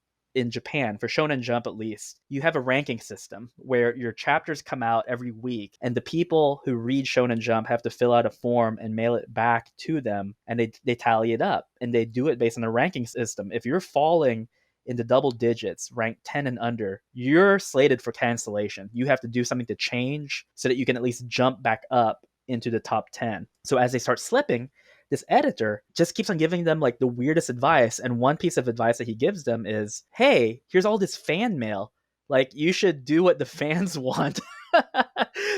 Speaker 2: Japan, for Shonen Jump at least, you have a ranking system where your chapters come out every week, and the people who read Shonen Jump have to fill out a form and mail it back to them, and they tally it up, and they do it based on a ranking system. If you're falling into double digits, ranked 10 and under, you're slated for cancellation. You have to do something to change so that you can at least jump back up into the top 10. So as they start slipping, this editor just keeps on giving them like the weirdest advice. And one piece of advice that he gives them is, hey, here's all this fan mail. Like, you should do what the fans want.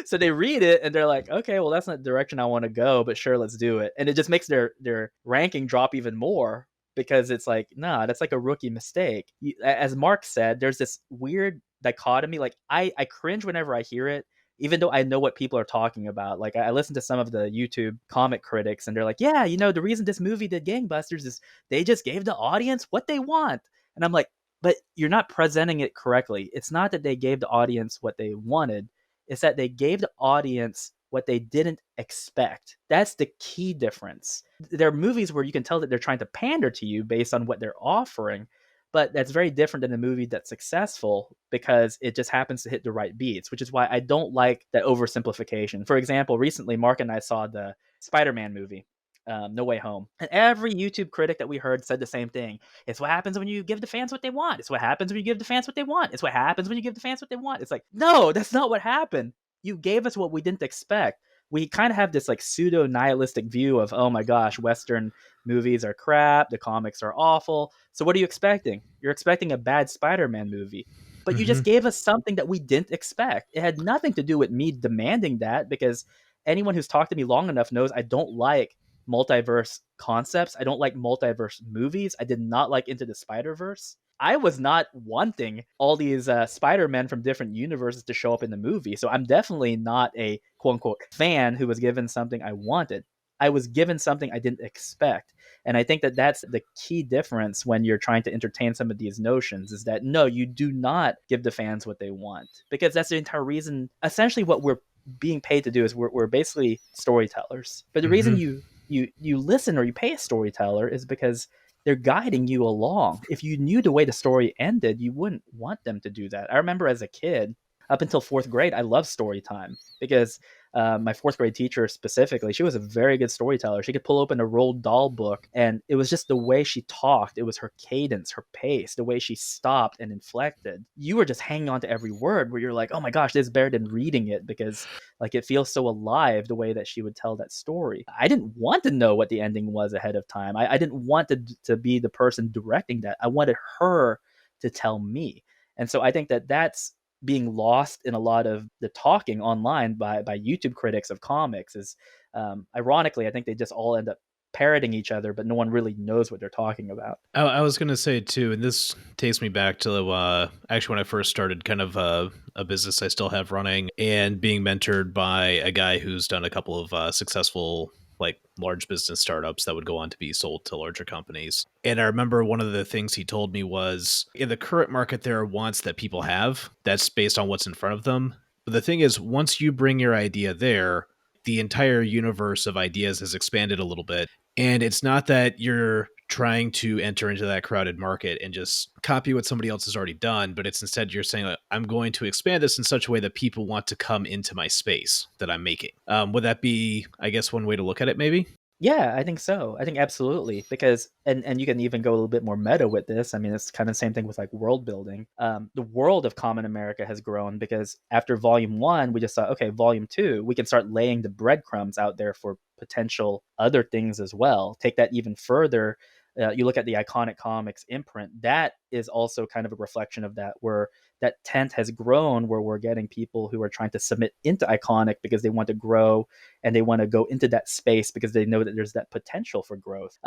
Speaker 2: So they read it and they're like, okay, well, that's not the direction I want to go, but sure, let's do it. And it just makes their ranking drop even more because it's like, nah, that's like a rookie mistake. As Mark said, there's this weird dichotomy. Like, I cringe whenever I hear it, even though I know what people are talking about. Like, I listen to some of the YouTube comic critics and they're like, yeah, the reason this movie did gangbusters is they just gave the audience what they want. And I'm like, but you're not presenting it correctly. It's not that they gave the audience what they wanted. It's that they gave the audience what they didn't expect. That's the key difference. There are movies where you can tell that they're trying to pander to you based on what they're offering, but that's very different than a movie that's successful because it just happens to hit the right beats, which is why I don't like that oversimplification. For example, recently Mark and I saw the Spider-Man movie, No Way Home, and every YouTube critic that we heard said the same thing. It's what happens when you give the fans what they want. It's what happens when you give the fans what they want. It's what happens when you give the fans what they want. It's like, no, that's not what happened. You gave us what we didn't expect. We kind of have this like pseudo nihilistic view of, oh my gosh, Western movies are crap, the comics are awful. So what are you expecting? You're expecting a bad Spider-Man movie. But you just gave us something that we didn't expect. It had nothing to do with me demanding that, because anyone who's talked to me long enough knows I don't like multiverse concepts. I don't like multiverse movies. I did not like Into the Spider-Verse. I was not wanting all these Spider-Men from different universes to show up in the movie. So I'm definitely not a quote unquote fan who was given something I wanted. I was given something I didn't expect. And I think that that's the key difference when you're trying to entertain some of these notions, is that no, you do not give the fans what they want, because that's the entire reason. Essentially what we're being paid to do is we're basically storytellers. But the reason you listen or you pay a storyteller is because they're guiding you along. If you knew the way the story ended, you wouldn't want them to do that. I remember as a kid, up until fourth grade, I loved story time because my fourth grade teacher specifically, she was a very good storyteller. She could pull open a Roald Dahl book, and it was just the way she talked. It was her cadence, her pace, the way she stopped and inflected. You were just hanging on to every word, where you're like, oh my gosh, this is better than reading it, because like it feels so alive the way that she would tell that story. I didn't want to know what the ending was ahead of time. I didn't want to be the person directing that. I wanted her to tell me. And so I think that that's being lost in a lot of the talking online by YouTube critics of comics. Is ironically, I think they just all end up parroting each other, but no one really knows what they're talking about.
Speaker 1: I was going to say too, and this takes me back to actually when I first started kind of a business I still have running and being mentored by a guy who's done a couple of successful like large business startups that would go on to be sold to larger companies. And I remember one of the things he told me was in the current market, there are wants that people have that's based on what's in front of them. But the thing is, once you bring your idea there, the entire universe of ideas has expanded a little bit. And it's not that you're trying to enter into that crowded market and just copy what somebody else has already done, but it's instead you're saying, like, I'm going to expand this in such a way that people want to come into my space that I'm making. Would that be, I guess, one way to look at it, maybe?
Speaker 2: Yeah, I think so. I think absolutely, because and you can even go a little bit more meta with this. I mean, it's kind of the same thing with like world building. The world of Common America has grown because after Volume 1, we just thought, okay, Volume 2, we can start laying the breadcrumbs out there for potential other things as well. Take that even further. You look at the Iconic Comics imprint. That is also kind of a reflection of that, where that tent has grown, where we're getting people who are trying to submit into Iconic because they want to grow and they want to go into that space because they know that there's that potential for growth.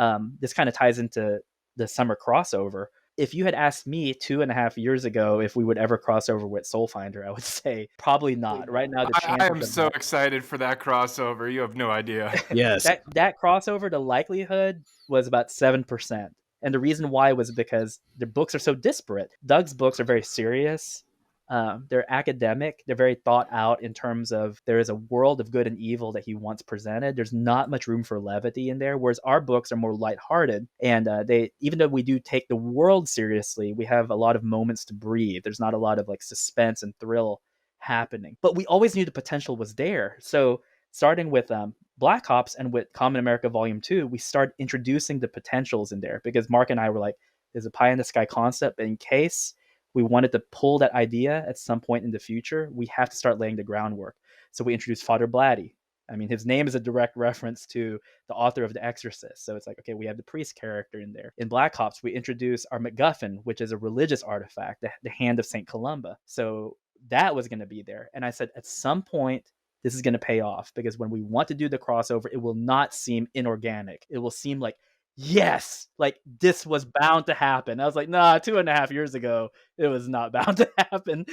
Speaker 2: This kind of ties into the summer crossover. If you had asked me 2.5 years ago if we would ever cross over with Soulfinder, I would say probably not. Right now, the
Speaker 5: I am
Speaker 2: chances of
Speaker 5: so
Speaker 2: that,
Speaker 5: excited for that crossover. You have no idea.
Speaker 1: Yes.
Speaker 2: that crossover, the likelihood was about 7%. And the reason why was because the books are so disparate. Doug's books are very serious. They're academic. They're very thought out in terms of there is a world of good and evil that he wants presented. There's not much room for levity in there, whereas our books are more lighthearted. And they, even though we do take the world seriously, we have a lot of moments to breathe. There's not a lot of like suspense and thrill happening. But we always knew the potential was there. So starting with Black Ops and with Common America Volume 2, we start introducing the potentials in there because Mark and I were like, there's a pie in the sky concept, but in case we wanted to pull that idea at some point in the future, we have to start laying the groundwork. So we introduced Father Blatty. I mean, his name is a direct reference to the author of The Exorcist. So it's like, okay, we have the priest character in there. In Black Ops, we introduce our MacGuffin, which is a religious artifact, the hand of St. Columba. So that was going to be there. And I said, at some point, this is going to pay off because when we want to do the crossover, it will not seem inorganic. It will seem like, yes, like this was bound to happen. I was like, nah, 2.5 years ago, it was not bound to happen.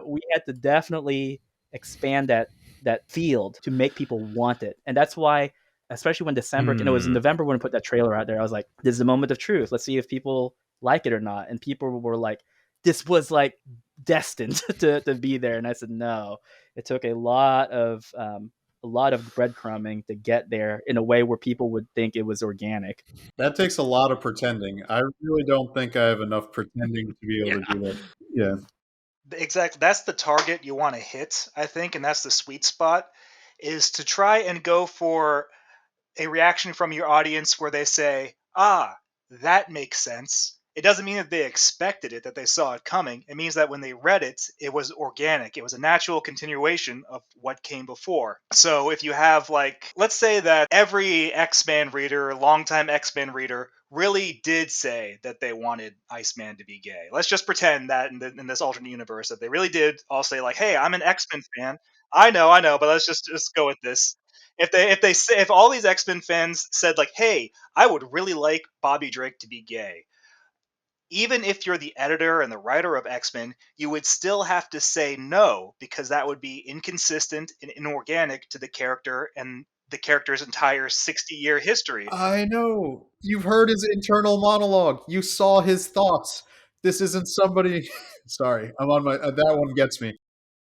Speaker 2: We had to definitely expand that field to make people want it. And that's why, especially when December, it was in November when we put that trailer out there, I was like, this is the moment of truth. Let's see if people like it or not. And people were like, this was like destined to be there. And I said, no, it took a lot of breadcrumbing to get there in a way where people would think it was organic.
Speaker 4: That takes a lot of pretending. I really don't think I have enough pretending to be able to do that. Yeah.
Speaker 3: Exactly. That's the target you want to hit, I think, and that's the sweet spot, is to try and go for a reaction from your audience where they say, ah, that makes sense. It doesn't mean that they expected it, that they saw it coming. It means that when they read it, it was organic. It was a natural continuation of what came before. So if you have, like, let's say that every X-Men reader, longtime X-Men reader, really did say that they wanted Iceman to be gay. Let's just pretend that in this alternate universe that they really did all say, like, hey, I'm an X-Men fan. I know, but let's just go with this. If all these X-Men fans said, like, hey, I would really like Bobby Drake to be gay, even if you're the editor and the writer of X-Men, you would still have to say no because that would be inconsistent and inorganic to the character and the character's entire 60-year history.
Speaker 4: I know. You've heard his internal monologue. You saw his thoughts. This isn't somebody. Sorry, I'm on my. That one gets me.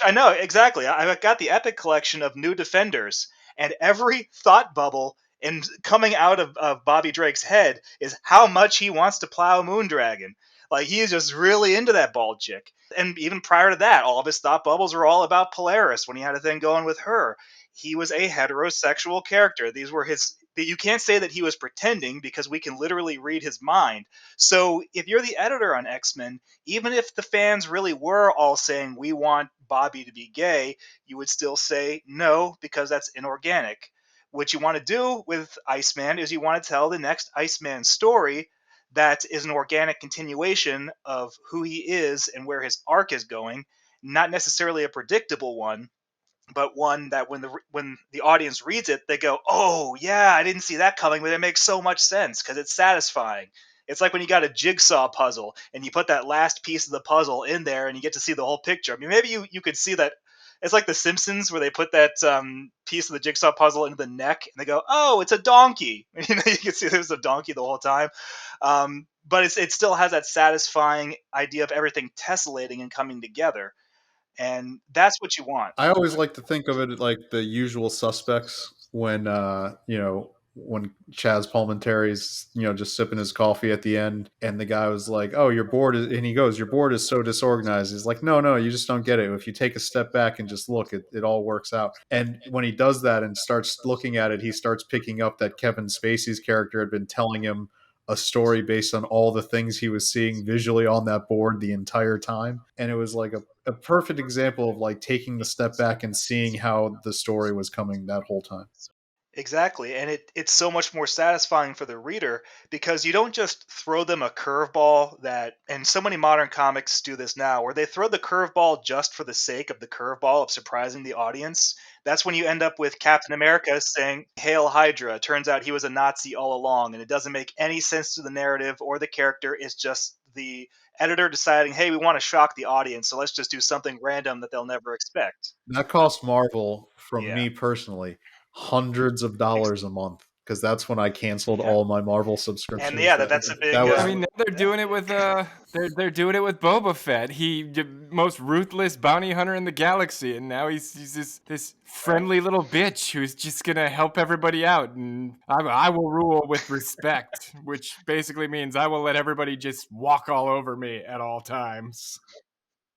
Speaker 3: I know, exactly. I've got the Epic collection of New Defenders, and every thought bubble and coming out of Bobby Drake's head is how much he wants to plow Moondragon. Like, he is just really into that bald chick. And even prior to that, all of his thought bubbles were all about Polaris when he had a thing going with her. He was a heterosexual character. These were his. You can't say that he was pretending because we can literally read his mind. So if you're the editor on X-Men, even if the fans really were all saying we want Bobby to be gay, you would still say no because that's inorganic. What you want to do with Iceman is you want to tell the next Iceman story that is an organic continuation of who he is and where his arc is going, not necessarily a predictable one. but one that when the audience reads it, they go, "Oh yeah, I didn't see that coming," but it makes so much sense because it's satisfying. It's like when you got a jigsaw puzzle and you put that last piece of the puzzle in there and you get to see the whole picture. I mean, maybe you could see that. It's like The Simpsons where they put that piece of the jigsaw puzzle into the neck and they go, "Oh, it's a donkey." You know, you can see there's a donkey the whole time. But it still has that satisfying idea of everything tessellating and coming together, and that's what you want.
Speaker 4: I always like to think of it like The Usual Suspects when when Chaz Palminteri's just sipping his coffee at the end, and the guy was like, "Oh, your board is," and he goes, "Your board is so disorganized." He's like, "No, no, you just don't get it. If you take a step back and just look, it all works out." And when he does that and starts looking at it, he starts picking up that Kevin Spacey's character had been telling him a story based on all the things he was seeing visually on that board the entire time. And it was like a perfect example of like taking the step back and seeing how the story was coming that whole time.
Speaker 3: Exactly. And it's so much more satisfying for the reader because you don't just throw them a curveball that, and so many modern comics do this now, where they throw the curveball just for the sake of the curveball of surprising the audience. That's when you end up with Captain America saying, "Hail Hydra." Turns out he was a Nazi all along, and it doesn't make any sense to the narrative or the character. It's just the editor deciding, hey, we want to shock the audience, so let's just do something random that they'll never expect.
Speaker 4: That cost Marvel, from
Speaker 3: Yeah.
Speaker 4: me personally, hundreds of dollars a month, because that's when I canceled
Speaker 3: Yeah.
Speaker 4: all my Marvel
Speaker 3: And
Speaker 4: subscriptions.
Speaker 3: yeah, that's a big.
Speaker 4: That was
Speaker 5: I mean, now they're doing it with they're doing it with Boba Fett. He the most ruthless bounty hunter in the galaxy, and now he's this friendly little bitch who's just gonna help everybody out, and I will rule with respect, which basically means I will let everybody just walk all over me at all times.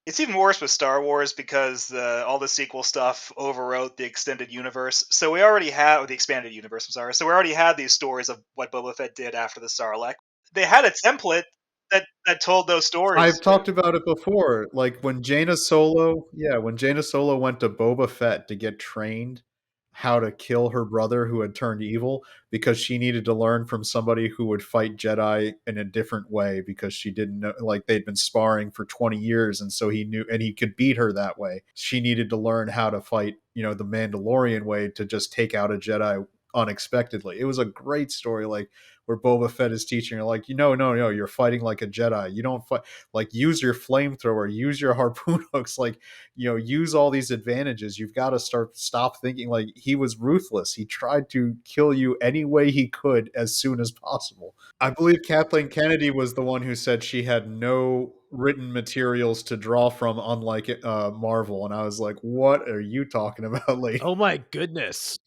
Speaker 3: It's even worse with Star Wars because all the sequel stuff overwrote the extended universe. So we already have the expanded universe. I'm sorry. So we already had these stories of what Boba Fett did after the Sarlacc. They had a template that told those
Speaker 4: I've
Speaker 3: stories.
Speaker 4: talked about it before. Like when Jaina Solo went to Boba Fett to get trained how to kill her brother who had turned evil, because she needed to learn from somebody who would fight Jedi in a different way, because she didn't know, like they'd been sparring for 20 years and so he knew and he could beat her that way. She needed to learn how to fight, the Mandalorian way, to just take out a Jedi unexpectedly. It was a great story, like where Boba Fett is teaching her, like, no, you're fighting like a Jedi. You don't fight, like, use your flamethrower, use your harpoon hooks, like, use all these advantages. You've got to stop thinking like he was ruthless. He tried to kill you any way he could as soon as possible. I believe Kathleen Kennedy was the one who said she had no written materials to draw from, unlike Marvel. And I was like, what are you talking about, lady?
Speaker 1: Oh my goodness.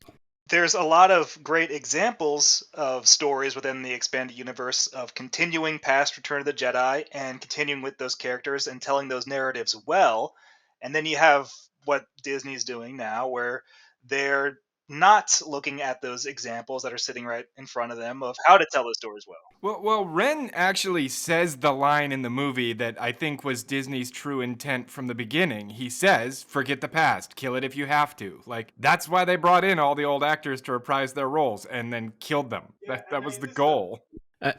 Speaker 3: There's a lot of great examples of stories within the expanded universe of continuing past Return of the Jedi and continuing with those characters and telling those narratives well. And then you have what Disney's doing now, where they're not looking at those examples that are sitting right in front of them of how to tell those stories well.
Speaker 5: Well, Ren actually says the line in the movie that I think was Disney's true intent from the beginning. He says, "Forget the past, kill it if you have to." Like, that's why they brought in all the old actors to reprise their roles and then killed them. That was the goal.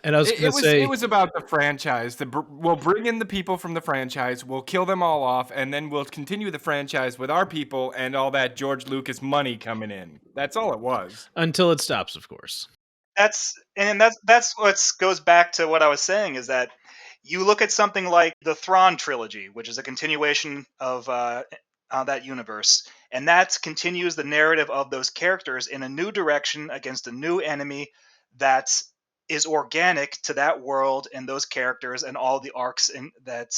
Speaker 1: And I was going to say,
Speaker 5: It was about the franchise. We'll bring in the people from the franchise, we'll kill them all off, and then we'll continue the franchise with our people and all that George Lucas money coming in. That's all it was.
Speaker 1: until it stops, of course.
Speaker 3: That's what goes back to what I was saying, is that you look at something like the Thrawn trilogy, which is a continuation of that universe, and that continues the narrative of those characters in a new direction against a new enemy that is organic to that world and those characters and all the arcs that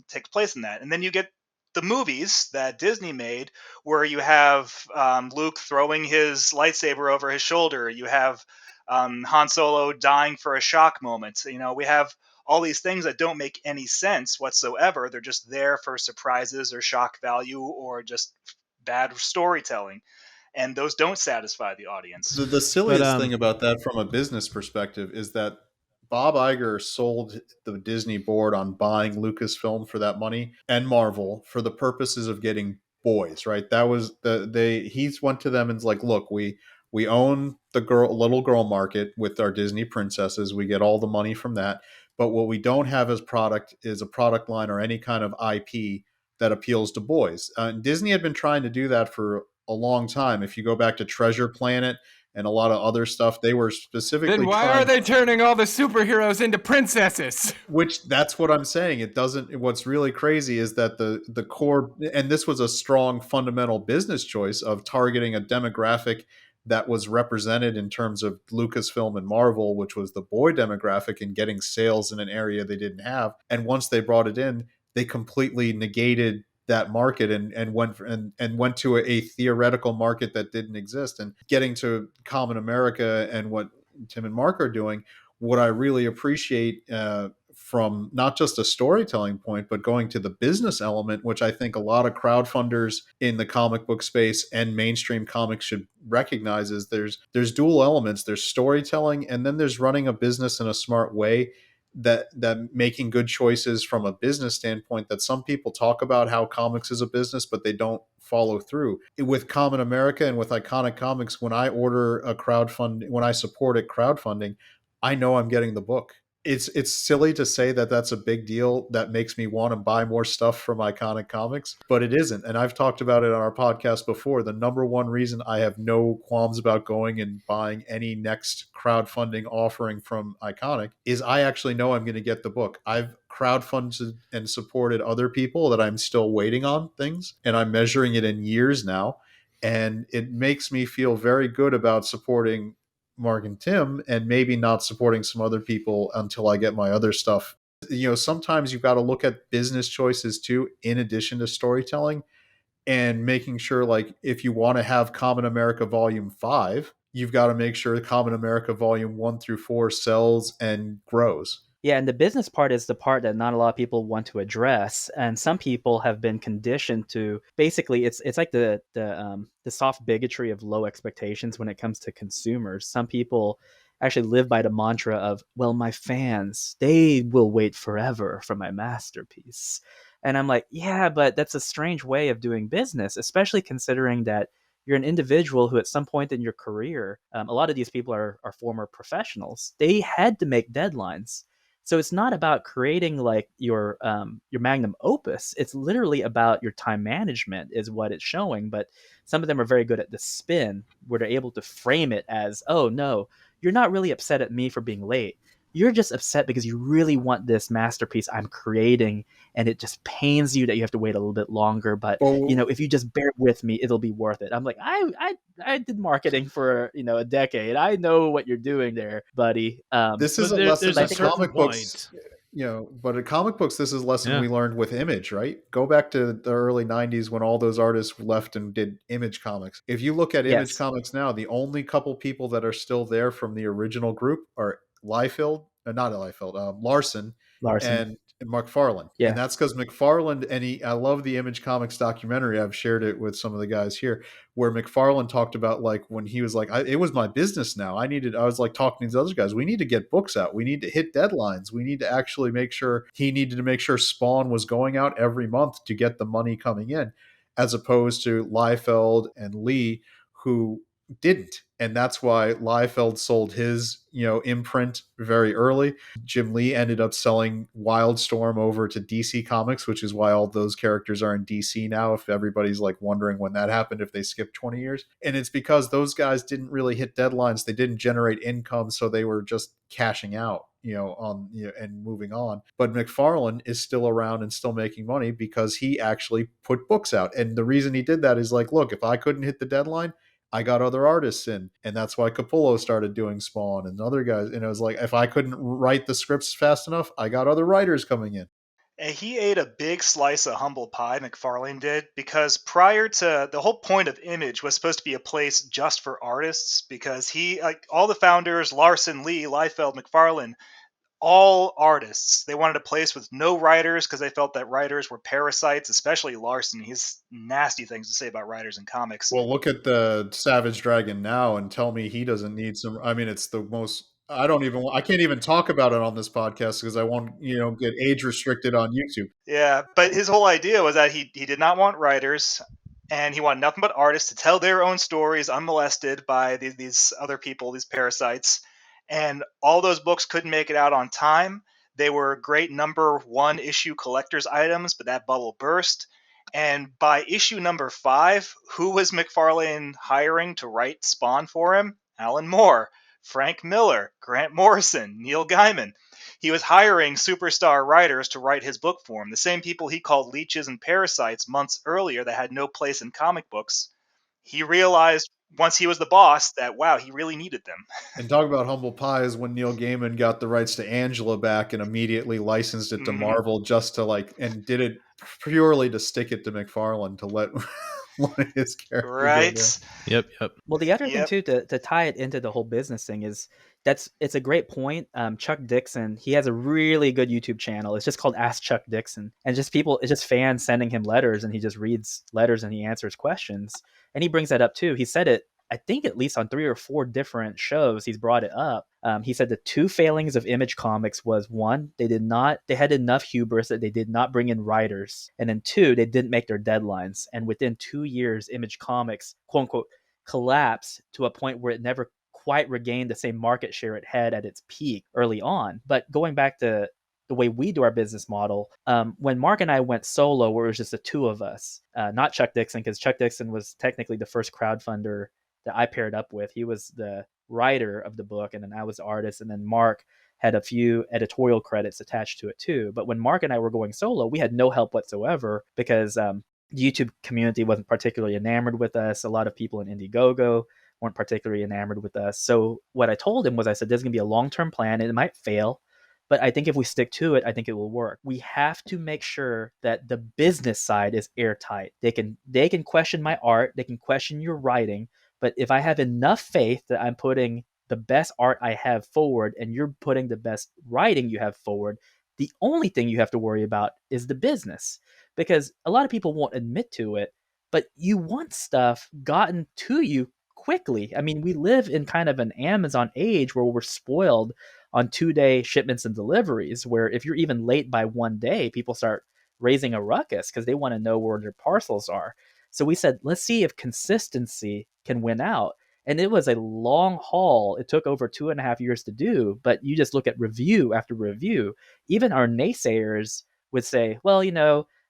Speaker 3: take place in that. And then you get the movies that Disney made, where you have Luke throwing his lightsaber over his shoulder. You have Han Solo dying for a shock moment. We have all these things that don't make any sense whatsoever. They're just there for surprises or shock value or just bad storytelling. And those don't satisfy the audience.
Speaker 4: The silliest thing about that from a business perspective is that Bob Iger sold the Disney board on buying Lucasfilm for that money, and Marvel, for the purposes of getting boys, right? That was he went to them and was like, look, we own the little girl market with our Disney princesses. We get all the money from that. But what we don't have as product is a product line or any kind of IP that appeals to boys. Disney had been trying to do that for a long time. If you go back to Treasure Planet and a lot of other stuff, they were specifically
Speaker 5: Then why
Speaker 4: trying.
Speaker 5: are they turning all the superheroes into princesses?
Speaker 4: Which that's what I'm saying. It doesn't. What's really crazy is that the core, and this was a strong fundamental business choice of targeting a demographic that was represented in terms of Lucasfilm and Marvel, which was the boy demographic, and getting sales in an area they didn't have. And once they brought it in, they completely negated that market and went to a theoretical market that didn't exist. And getting to Common America and what Tim and Mark are doing, what I really appreciate from not just a storytelling point, but going to the business element, which I think a lot of crowdfunders in the comic book space and mainstream comics should recognize, is there's dual elements. There's storytelling, and then there's running a business in a smart way, that making good choices from a business standpoint. That some people talk about how comics is a business, but they don't follow through. With Common America and with Iconic Comics, when I order a crowdfund, when I support it crowdfunding, I know I'm getting the book. It's silly to say that that's a big deal that makes me want to buy more stuff from Iconic Comics, but it isn't. And I've talked about it on our podcast before. The number one reason I have no qualms about going and buying any next crowdfunding offering from Iconic is I actually know I'm going to get the book. I've crowdfunded and supported other people that I'm still waiting on things, and I'm measuring it in years now. And it makes me feel very good about supporting Mark and Tim, and maybe not supporting some other people until I get my other stuff. Sometimes you've got to look at business choices too, in addition to storytelling, and making sure, like, if you want to have Common America Volume 5, you've got to make sure Common America Volume 1 through 4 sells and grows.
Speaker 2: Yeah, and the business part is the part that not a lot of people want to address, and some people have been conditioned to basically it's like the soft bigotry of low expectations when it comes to consumers. Some people actually live by the mantra of, well, my fans, they will wait forever for my masterpiece. And I'm like, yeah, but that's a strange way of doing business, especially considering that you're an individual who at some point in your career, a lot of these people are former professionals. They had to make deadlines, so it's not about creating like your magnum opus. It's literally about your time management is what it's showing. But some of them are very good at the spin where they're able to frame it as, oh no, you're not really upset at me for being late. You're just upset because you really want this masterpiece I'm creating, and it just pains you that you have to wait a little bit longer. But
Speaker 4: Well,
Speaker 2: if you just bear with me, it'll be worth it. I'm like, I did marketing for a decade. I know what you're doing there, buddy.
Speaker 4: this is
Speaker 1: But
Speaker 4: a lesson
Speaker 1: there's a
Speaker 4: that
Speaker 1: certain
Speaker 4: comic books,
Speaker 1: point.
Speaker 4: but in comic books, this is a lesson
Speaker 1: Yeah.
Speaker 4: we learned with Image, right? Go back to the early 90s when all those artists left and did Image Comics. If you look at Image
Speaker 2: Yes,
Speaker 4: Comics now, the only couple people that are still there from the original group are Liefeld, not Liefeld, Larson,
Speaker 2: Larson.
Speaker 4: and McFarlane. And
Speaker 2: Yeah.
Speaker 4: that's because McFarlane, I love the Image Comics documentary. I've shared it with some of the guys here, where McFarlane talked about, like, when he was like, it was my business now. I was like talking to these other guys. We need to get books out. We need to hit deadlines. We need to actually he needed to make sure Spawn was going out every month to get the money coming in, as opposed to Liefeld and Lee, who didn't. And that's why Liefeld sold his, imprint very early. Jim Lee ended up selling Wildstorm over to DC Comics, which is why all those characters are in DC now, if everybody's like wondering when that happened, if they skipped 20 years. And it's because those guys didn't really hit deadlines. They didn't generate income, so they were just cashing out, and moving on. But McFarlane is still around and still making money because he actually put books out. And the reason he did that is like, look, if I couldn't hit the deadline, I got other artists in, and that's why Capullo started doing Spawn and other guys. And it was like, if I couldn't write the scripts fast enough, I got other writers coming in.
Speaker 3: And he ate a big slice of humble pie, McFarlane did, because prior to the whole point of Image was supposed to be a place just for artists, because all the founders, Larson, Lee, Liefeld, McFarlane, all artists. They wanted a place with no writers because they felt that writers were parasites, especially Larson. He has nasty things to say about writers in comics.
Speaker 4: Well, look at the Savage Dragon now and tell me he doesn't need some. I mean, it's the most. I can't even talk about it on this podcast because I won't, get age restricted on YouTube.
Speaker 3: Yeah, but his whole idea was that he did not want writers, and he wanted nothing but artists to tell their own stories unmolested by these other people, these parasites. And all those books couldn't make it out on time. They were great number one issue collector's items, but that bubble burst. And by issue number 5, who was McFarlane hiring to write Spawn for him? Alan Moore, Frank Miller, Grant Morrison, Neil Gaiman. He was hiring superstar writers to write his book for him, the same people he called leeches and parasites months earlier that had no place in comic books. He realized once he was the boss that, wow, he really needed them.
Speaker 4: And talk about humble pie is when Neil Gaiman got the rights to Angela back and immediately licensed it to Marvel just to and did it purely to stick it to McFarlane to let one of his characters
Speaker 3: Right?
Speaker 4: go
Speaker 1: Yep.
Speaker 2: Well, the other thing too, to tie it into the whole business thing is it's a great point. Chuck Dixon, he has a really good YouTube channel. It's just called Ask Chuck Dixon, and it's just fans sending him letters, and he just reads letters and he answers questions. And he brings that up too. He said it, I think, at least on 3 or 4 different shows. He's brought it up. He said the 2 failings of Image Comics was, 1, they had enough hubris that they did not bring in writers, and then 2, they didn't make their deadlines. And within 2 years, Image Comics, quote unquote, collapsed to a point where it never quite regained the same market share it had at its peak early on. But going back to the way we do our business model, when Mark and I went solo, where it was just the 2 of us, not Chuck Dixon, because Chuck Dixon was technically the first crowdfunder that I paired up with. He was the writer of the book, and then I was the artist, and then Mark had a few editorial credits attached to it too. But when Mark and I were going solo, we had no help whatsoever because the YouTube community wasn't particularly enamored with us. A lot of people in Indiegogo weren't particularly enamored with us. So what I told him was, I said, there's going to be a long-term plan, and it might fail, but I think if we stick to it, I think it will work. We have to make sure that the business side is airtight. They can question my art, they can question your writing, but if I have enough faith that I'm putting the best art I have forward and you're putting the best writing you have forward, the only thing you have to worry about is the business. Because a lot of people won't admit to it, but you want stuff gotten to you quickly. I mean, we live in kind of an Amazon age where we're spoiled on 2-day shipments and deliveries, where if you're even late by 1 day, people start raising a ruckus because they want to know where their parcels are. So we said, let's see if consistency can win out. And it was a long haul. It took over 2.5 years to do, but you just look at review after review. Even our naysayers would say, well,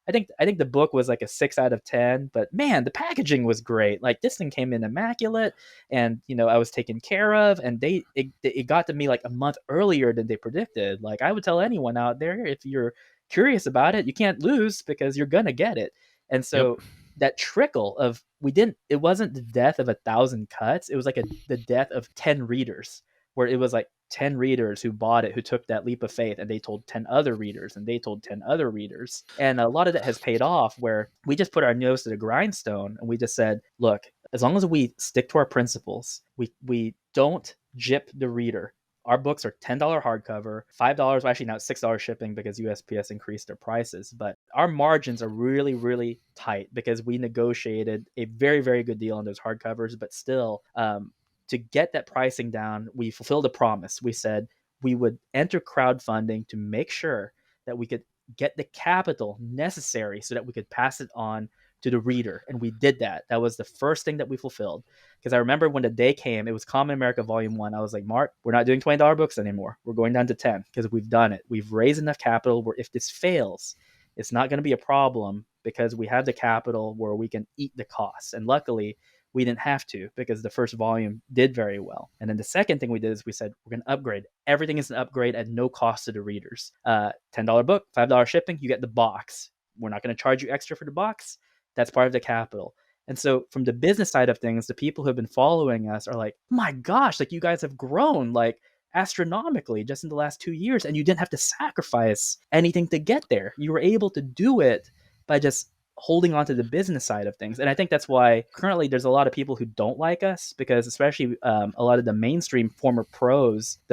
Speaker 2: I think the book was like a 6 out of 10, but man, the packaging was great. Like, this thing came in immaculate, and I was taken care of, and it got to me like a month earlier than they predicted. Like, I would tell anyone out there, if you're curious about it, you can't lose because you're gonna get it. And so that trickle of it wasn't the death of 1,000 cuts. It was like the death of 10 readers, where it was like 10 readers who bought it, who took that leap of faith, and they told 10 other readers, and they told 10 other readers. And a lot of that has paid off, where we just put our nose to the grindstone and we just said, look, as long as we stick to our principles, we don't gyp the reader. Our books are $10 hardcover, $5, well, actually now it's $6 shipping because USPS increased their prices. But our margins are really, really tight because we negotiated a very, very good deal on those hardcovers. But still, to get that pricing down, we fulfilled a promise. We said we would enter crowdfunding to make sure that we could get the capital necessary so that we could pass it on to the reader. And we did that. That was the first thing that we fulfilled. Because I remember when the day came, it was Kamen America Volume 1. I was like, Mark, we're not doing $20 books anymore. We're going down to 10 because we've done it. We've raised enough capital where if this fails, it's not going to be a problem because we have the capital where we can eat the costs. And luckily, we didn't have to because the first volume did very well. And then the second thing we did is we said, we're going to upgrade. Everything is an upgrade at no cost to the readers. $10 book, $5 shipping, you get the box. We're not going to charge you extra for the box. That's part of the capital. And so from the business side of things, the people who have been following us are like, oh my gosh, like you guys have grown like astronomically just in the last 2 years, and you didn't have to sacrifice anything to get there. You were able to do it by just holding on to the business side of things. And I think that's why currently there's a lot of people who don't like us, because especially a lot of the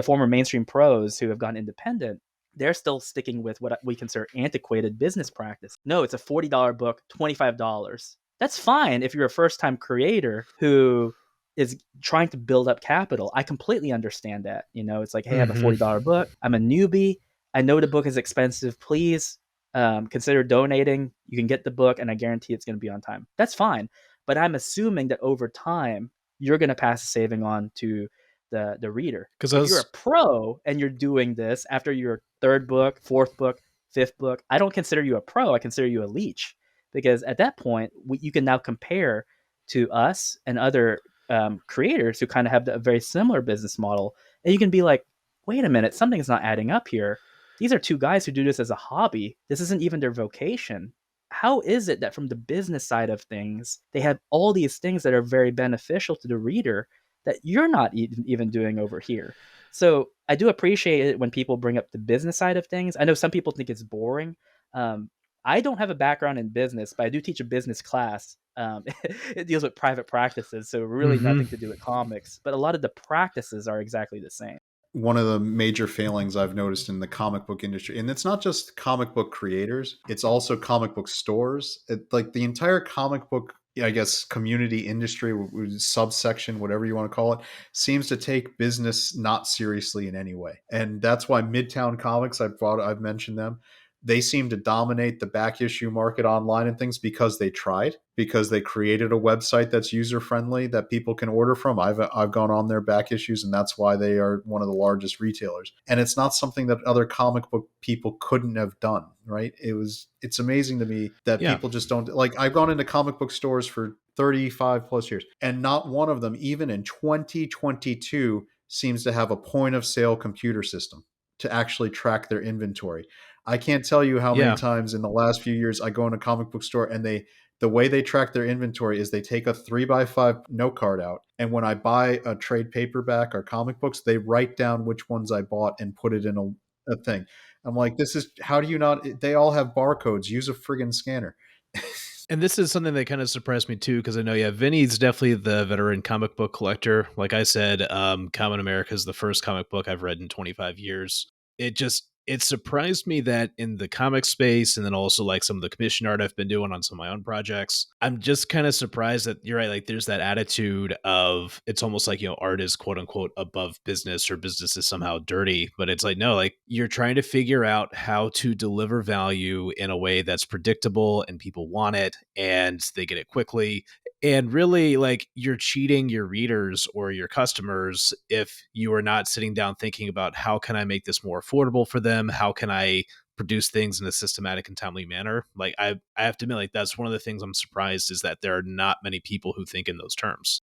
Speaker 2: former mainstream pros who have gone independent, they're still sticking with what we consider antiquated business practice. No, it's a $40 book, $25. That's fine if you're a first-time creator who is trying to build up capital. I completely understand that. It's like, hey, I have a $40 book. I'm a newbie. I know the book is expensive. Please consider donating. You can get the book, and I guarantee it's going to be on time. That's fine. But I'm assuming that over time, you're going to pass the saving on to the reader. Because if you're a pro and you're doing this after your third book, fourth book, fifth book, I don't consider you a pro. I consider you a leech, because at that point you can now compare to us and other creators who kind of have a very similar business model, and you can be like, wait a minute, something's not adding up here. These are two guys who do this as a hobby. This isn't even their vocation. How is it that from the business side of things, they have all these things that are very beneficial to the reader that you're not even doing over here? So I do appreciate it when people bring up the business side of things. I know some people think it's boring. I don't have a background in business, but I do teach a business class. It deals with private practices, so really nothing to do with comics. But a lot of the practices are exactly the same.
Speaker 4: One of the major failings I've noticed in the comic book industry, and it's not just comic book creators, it's also comic book stores. Like the entire comic book, I guess, community industry, subsection, whatever you want to call it, seems to take business not seriously in any way. And that's why Midtown Comics, I've mentioned them. They seem to dominate the back issue market online and things because they tried, because they created a website that's user friendly that people can order from. I've gone on their back issues, and that's why they are one of the largest retailers. And it's not something that other comic book people couldn't have done, right? It's amazing to me that people just don't, like, I've gone into comic book stores for 35 plus years, and not one of them, even in 2022, seems to have a point of sale computer system to actually track their inventory. I can't tell you how many times in the last few years I go in a comic book store and the way they track their inventory is they take a 3x5 note card out, and when I buy a trade paperback or comic books, they write down which ones I bought and put it in a thing. I'm like, how do you not? They all have barcodes. Use a friggin' scanner.
Speaker 1: And this is something that kind of surprised me too, because I know, Vinny's definitely the veteran comic book collector. Like I said, Kamen America is the first comic book I've read in 25 years. It surprised me that in the comic space, and then also like some of the commission art I've been doing on some of my own projects, I'm just kind of surprised that you're right. Like there's that attitude of, it's almost like, art is quote unquote above business, or business is somehow dirty. But it's like, no, like you're trying to figure out how to deliver value in a way that's predictable and people want it and they get it quickly. And really, like, you're cheating your readers or your customers if you are not sitting down thinking about, how can I make this more affordable for them? How can I produce things in a systematic and timely manner? Like, I have to admit, like, that's one of the things I'm surprised, is that there are not many people who think in those terms.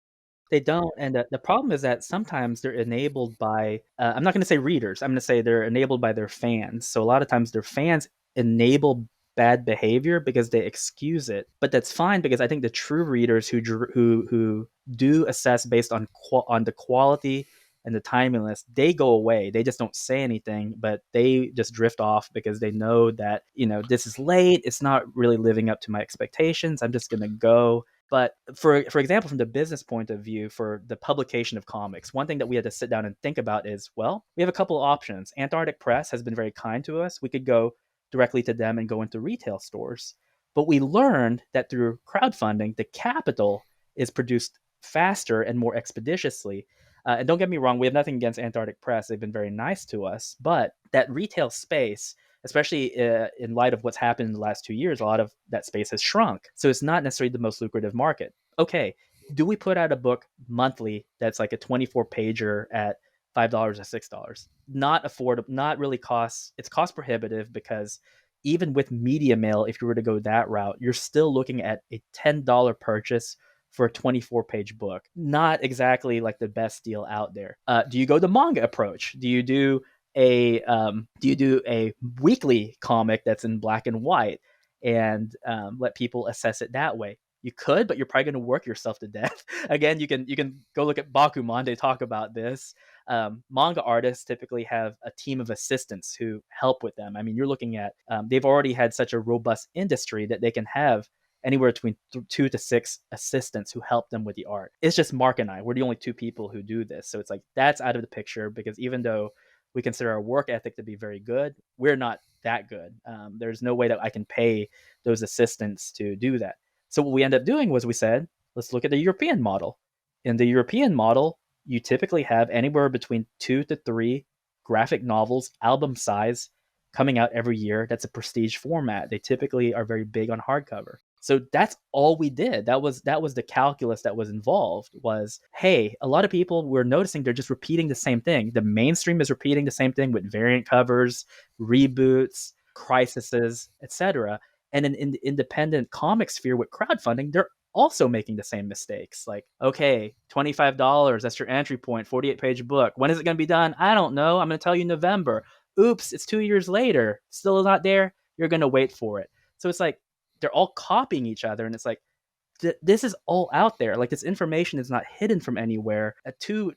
Speaker 2: They don't, and the problem is that sometimes they're enabled by, I'm not going to say readers, I'm going to say they're enabled by their fans. So a lot of times their fans enable bad behavior because they excuse it. But that's fine, because I think the true readers who do assess based on the quality and the timeliness, they go away. They just don't say anything, but they just drift off because they know that, this is late. It's not really living up to my expectations. I'm just going to go. But for example, from the business point of view, for the publication of comics, one thing that we had to sit down and think about is, well, we have a couple of options. Antarctic Press has been very kind to us. We could go directly to them and go into retail stores. But we learned that through crowdfunding, the capital is produced faster and more expeditiously. And don't get me wrong, we have nothing against Antarctic Press. They've been very nice to us. But that retail space, especially in light of what's happened in the last 2 years, a lot of that space has shrunk. So it's not necessarily the most lucrative market. Okay, do we put out a book monthly that's like a 24 pager at $5 or $6? Not affordable, not really it's cost prohibitive, because even with media mail, if you were to go that route, you're still looking at a $10 purchase for a 24-page book. Not exactly like the best deal out there. Do you go the manga approach? Do you do a weekly comic that's in black and white and let people assess it that way? You could, but you're probably going to work yourself to death. Again, you can go look at Bakuman. They talk about this. Manga artists typically have a team of assistants who help with them. I mean, you're looking at, they've already had such a robust industry that they can have anywhere between 2 to 6 assistants who help them with the art. It's just Mark and I. We're the only 2 people who do this. So it's like, that's out of the picture, because even though we consider our work ethic to be very good, we're not that good. There's no way that I can pay those assistants to do that. So what we end up doing was, we said, let's look at the European model. In the European model, you typically have anywhere between 2 to 3 graphic novels, album size, coming out every year. That's a prestige format. They typically are very big on hardcover. So that's all we did. That was the calculus that was involved. Was, hey, a lot of people were noticing they're just repeating the same thing. The mainstream is repeating the same thing with variant covers, reboots, crises, etc. And in the independent comic sphere with crowdfunding, they're also making the same mistakes. Like, okay, $25, that's your entry point, 48-page book. When is it going to be done? I don't know. I'm going to tell you November. Oops, it's 2 years later. Still not there. You're going to wait for it. So it's like they're all copying each other. And it's like, this is all out there. Like, this information is not hidden from anywhere. Two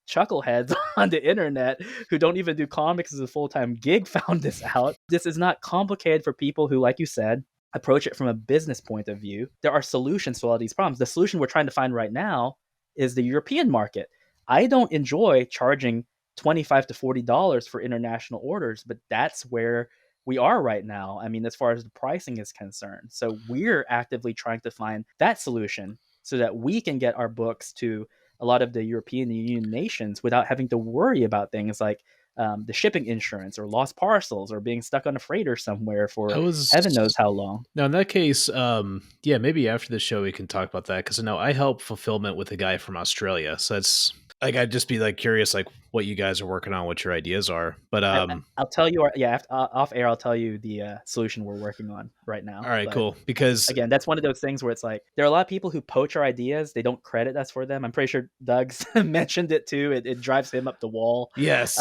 Speaker 2: chuckleheads on the internet who don't even do comics as a full-time gig found this out. This is not complicated for people who, like you said, approach it from a business point of view. There are solutions to all these problems. The solution we're trying to find right now is the European market. I don't enjoy charging $25 to $40 for international orders, but that's where we are right now. I mean, as far as the pricing is concerned. So we're actively trying to find that solution so that we can get our books to a lot of the European Union nations without having to worry about things like the shipping insurance or lost parcels or being stuck on a freighter somewhere for heaven knows how long.
Speaker 1: Now, in that case, yeah, maybe after the show we can talk about that, because I know I help fulfillment with a guy from Australia, so that's like I'd just be like curious, like what you guys are working on, what your ideas are. But
Speaker 2: I'll tell you, off air, I'll tell you the solution we're working on right now.
Speaker 1: All right,
Speaker 2: but
Speaker 1: cool. Because
Speaker 2: again, that's one of those things where it's like there are a lot of people who poach our ideas. They don't credit us for them. I'm pretty sure Doug's mentioned it too. It drives him up the wall.
Speaker 1: Yes,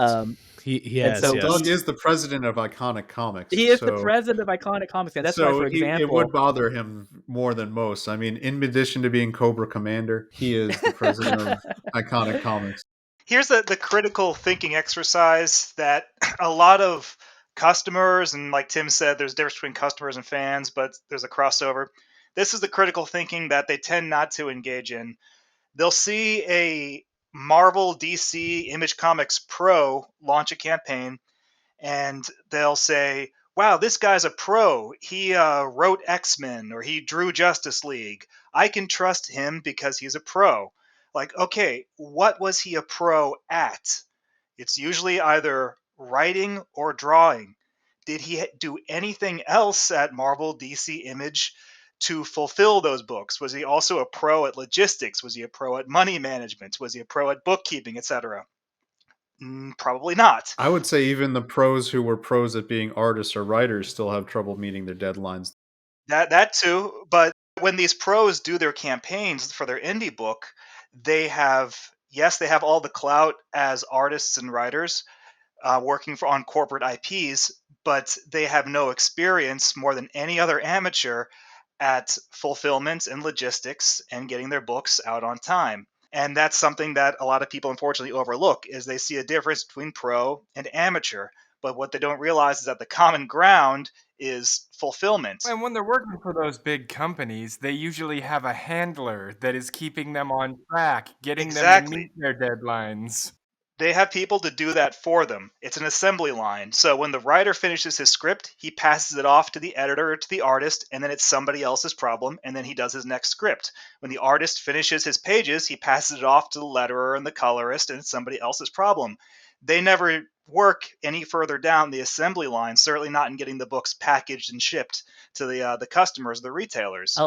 Speaker 1: he has.
Speaker 2: so
Speaker 1: yes.
Speaker 4: Doug is the president of Iconic Comics.
Speaker 2: He is the president of Iconic Comics, and that's why, for example,
Speaker 4: it would bother him more than most. I mean, in addition to being Cobra Commander, he is the president of Iconic Comics.
Speaker 3: Here's the critical thinking exercise that a lot of customers, and like Tim said, there's a difference between customers and fans, but there's a crossover. This is the critical thinking that they tend not to engage in. They'll see a Marvel, DC, Image Comics Pro launch a campaign, and they'll say, wow, this guy's a pro. He wrote X-Men or he drew Justice League. I can trust him because he's a pro. Like, okay, what was he a pro at? It's usually either writing or drawing. Did he do anything else at Marvel, DC, Image to fulfill those books? Was he also a pro at logistics? Was he a pro at money management? Was he a pro at bookkeeping, etc.? Probably not.
Speaker 4: I would say even the pros who were pros at being artists or writers still have trouble meeting their deadlines.
Speaker 3: That too, but when these pros do their campaigns for their indie book, they have all the clout as artists and writers working on corporate IPs, but they have no experience more than any other amateur at fulfillment and logistics and getting their books out on time. And that's something that a lot of people unfortunately overlook, is they see a difference between pro and amateur. But what they don't realize is that the common ground is fulfillment.
Speaker 5: And when they're working for those big companies, they usually have a handler that is keeping them on track, getting them to meet their deadlines.
Speaker 3: They have people to do that for them. It's an assembly line. So when the writer finishes his script, he passes it off to the editor or to the artist, and then it's somebody else's problem, and then he does his next script. When the artist finishes his pages, he passes it off to the letterer and the colorist, and it's somebody else's problem. They never work any further down the assembly line, certainly not in getting the books packaged and shipped to the customers, the retailers.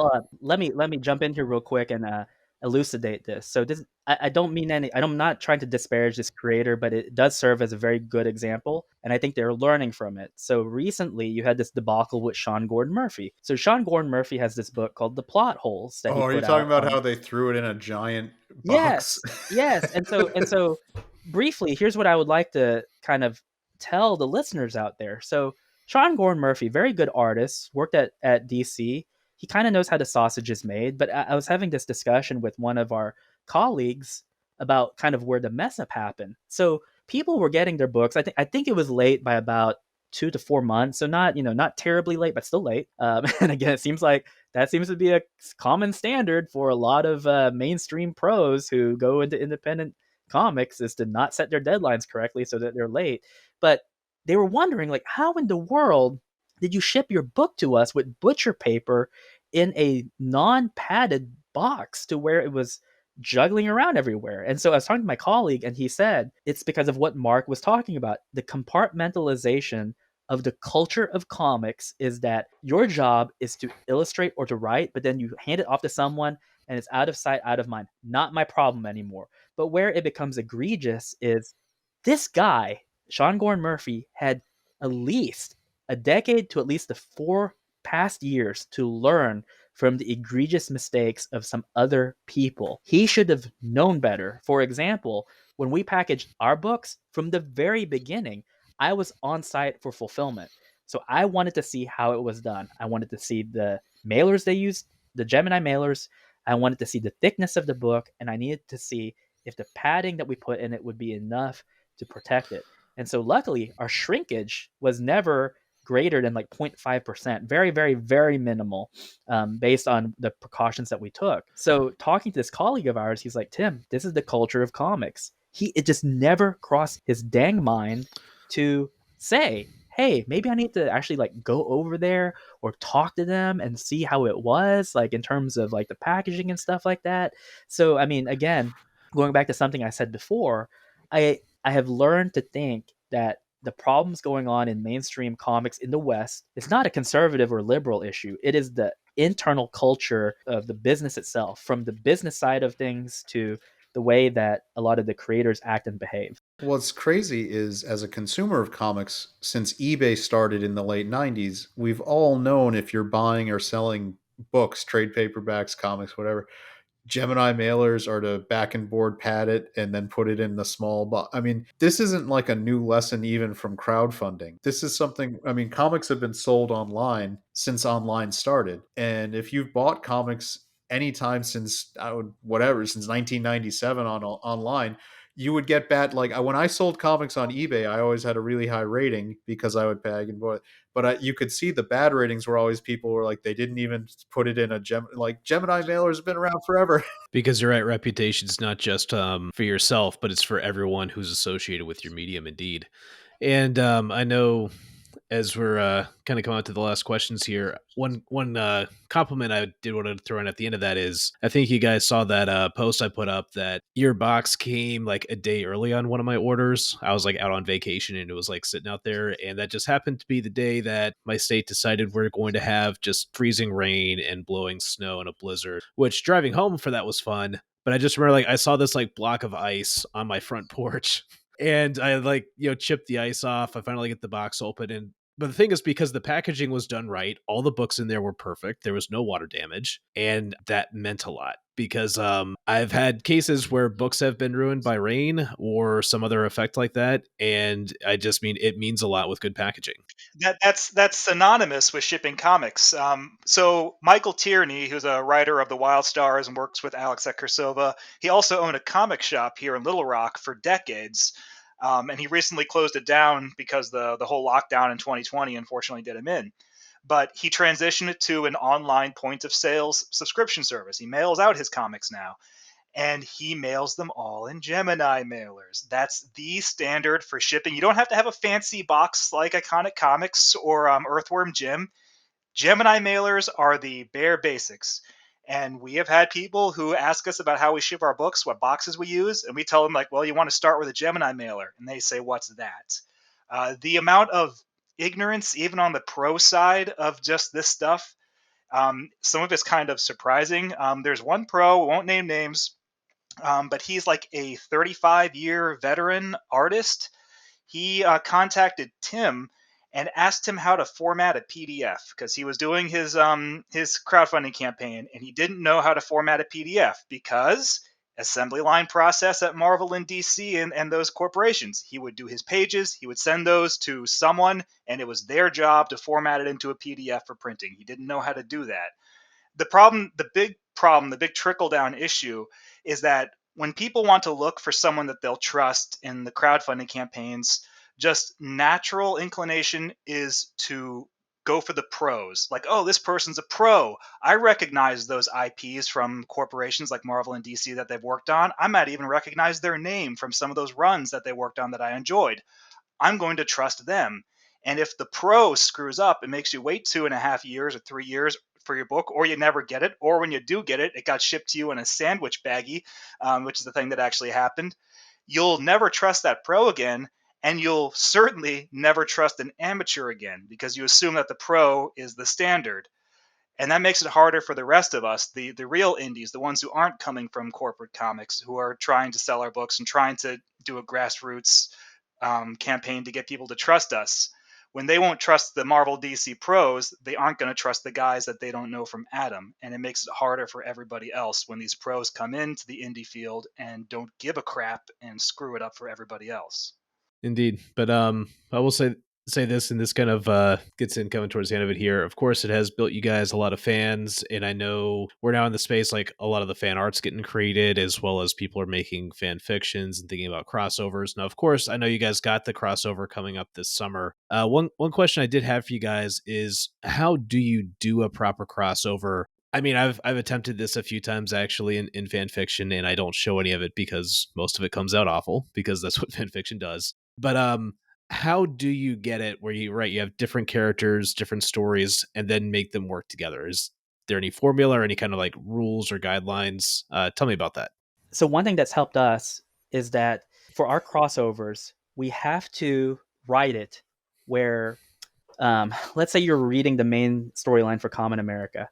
Speaker 2: Let me jump in here real quick and elucidate this. So this, I don't mean I'm not trying to disparage this creator, but it does serve as a very good example, and I think they're learning from it. So recently you had this debacle with Sean Gordon Murphy. So Sean Gordon Murphy has this book called The Plot Holes that he put
Speaker 4: are you talking about how they threw it in a giant box?
Speaker 2: Yes. And so briefly, here's what I would like to kind of tell the listeners out there. So Sean Gordon Murphy, very good artist, worked at DC. He kind of knows how the sausage is made, but I was having this discussion with one of our colleagues about kind of where the mess up happened. So people were getting their books. I think it was late by about 2 to 4 months. So not terribly late, but still late. And again, it seems like that seems to be a common standard for a lot of mainstream pros who go into independent comics, is to not set their deadlines correctly so that they're late. But they were wondering, like, how in the world did you ship your book to us with butcher paper in a non-padded box to where it was juggling around everywhere? And so I was talking to my colleague, and he said it's because of what Mark was talking about. The compartmentalization of the culture of comics is that your job is to illustrate or to write, but then you hand it off to someone and it's out of sight, out of mind. Not my problem anymore. But where it becomes egregious is this guy, Sean Gordon Murphy, had at least a decade to at least the 4 past years to learn from the egregious mistakes of some other people. He should have known better. For example, when we packaged our books from the very beginning, I was on site for fulfillment. So I wanted to see how it was done. I wanted to see the mailers they used, the Gemini mailers. I wanted to see the thickness of the book, and I needed to see if the padding that we put in it would be enough to protect it. And so luckily, our shrinkage was never greater than like 0.5%, very, very, very minimal, based on the precautions that we took. So talking to this colleague of ours, he's like, Tim, this is the culture of comics. It just never crossed his dang mind to say, hey, maybe I need to actually like go over there or talk to them and see how it was, like in terms of like the packaging and stuff like that. So I mean, again, going back to something I said before, I have learned to think that the problems going on in mainstream comics in the West is not a conservative or liberal issue. It is the internal culture of the business itself, from the business side of things to the way that a lot of the creators act and behave.
Speaker 4: What's crazy is, as a consumer of comics, since eBay started in the late 90s, we've all known if you're buying or selling books, trade paperbacks, comics, whatever, Gemini mailers are to back and board pad it and then put it in the small box. I mean, this isn't like a new lesson even from crowdfunding. This is something, I mean, comics have been sold online since online started. And if you've bought comics anytime since since 1997 online, you would get bad. Like when I sold comics on eBay, I always had a really high rating because I would bag and board. But you could see the bad ratings were always people were like, they didn't even put it in a Gemini mailers have been around forever.
Speaker 1: Because you're right, reputation's not just for yourself, but it's for everyone who's associated with your medium, indeed. And I know as we're kind of coming out to the last questions here, one compliment I did want to throw in at the end of that is, I think you guys saw that post I put up that your box came like a day early on one of my orders. I was like out on vacation and it was like sitting out there, and that just happened to be the day that my state decided we're going to have just freezing rain and blowing snow and a blizzard, which driving home for that was fun. But I just remember like I saw this like block of ice on my front porch and I like, chipped the ice off. I finally get the box open, and but the thing is, because the packaging was done right, all the books in there were perfect. There was no water damage, and that meant a lot because I've had cases where books have been ruined by rain or some other effect like that, and I just mean it means a lot with good packaging.
Speaker 3: That's synonymous with shipping comics. So Michael Tierney, who's a writer of the Wild Stars and works with Alex at Kursova, he also owned a comic shop here in Little Rock for decades. And he recently closed it down because the whole lockdown in 2020 unfortunately did him in. But he transitioned it to an online point of sales subscription service. He mails out his comics now, and he mails them all in Gemini mailers. That's the standard for shipping. You don't have to have a fancy box like Iconic Comics or Earthworm Jim. Gemini mailers are the bare basics. And we have had people who ask us about how we ship our books, what boxes we use, and we tell them, like, well, you want to start with a Gemini mailer. And they say, what's that? The amount of ignorance, even on the pro side of just this stuff, some of it's kind of surprising. There's one pro, we won't name names, but he's like a 35-year veteran artist. He contacted Tim and asked him how to format a PDF because he was doing his crowdfunding campaign and he didn't know how to format a PDF because assembly line process at Marvel and DC and those corporations. He would do his pages, he would send those to someone, and it was their job to format it into a PDF for printing. He didn't know how to do that. The big trickle down issue is that when people want to look for someone that they'll trust in the crowdfunding campaigns, just natural inclination is to go for the pros. Like, oh, this person's a pro. I recognize those IPs from corporations like Marvel and DC that they've worked on. I might even recognize their name from some of those runs that they worked on that I enjoyed. I'm going to trust them. And if the pro screws up and makes you wait 2.5 years or 3 years for your book, or you never get it, or when you do get it, it got shipped to you in a sandwich baggie, which is the thing that actually happened, you'll never trust that pro again. And you'll certainly never trust an amateur again because you assume that the pro is the standard. And that makes it harder for the rest of us, the real indies, the ones who aren't coming from corporate comics, who are trying to sell our books and trying to do a grassroots campaign to get people to trust us. when they won't trust the Marvel DC pros, they aren't going to trust the guys that they don't know from Adam. And it makes it harder for everybody else when these pros come into the indie field and don't give a crap and screw it up for everybody else.
Speaker 1: Indeed. But I will say this, and this kind of gets in coming towards the end of it here. Of course, it has built you guys a lot of fans, and I know we're now in the space like a lot of the fan art's getting created, as well as people are making fan fictions and thinking about crossovers. Now, of course, I know you guys got the crossover coming up this summer. One question I did have for you guys is, how do you do a proper crossover? I mean, I've attempted this a few times actually in fan fiction, and I don't show any of it because most of it comes out awful, because that's what fan fiction does. But how do you get it where you have different characters, different stories, and then make them work together? Is there any formula or any kind of like rules or guidelines? Tell me about that.
Speaker 2: So one thing that's helped us is that for our crossovers, we have to write it where, let's say you're reading the main storyline for Kamen America.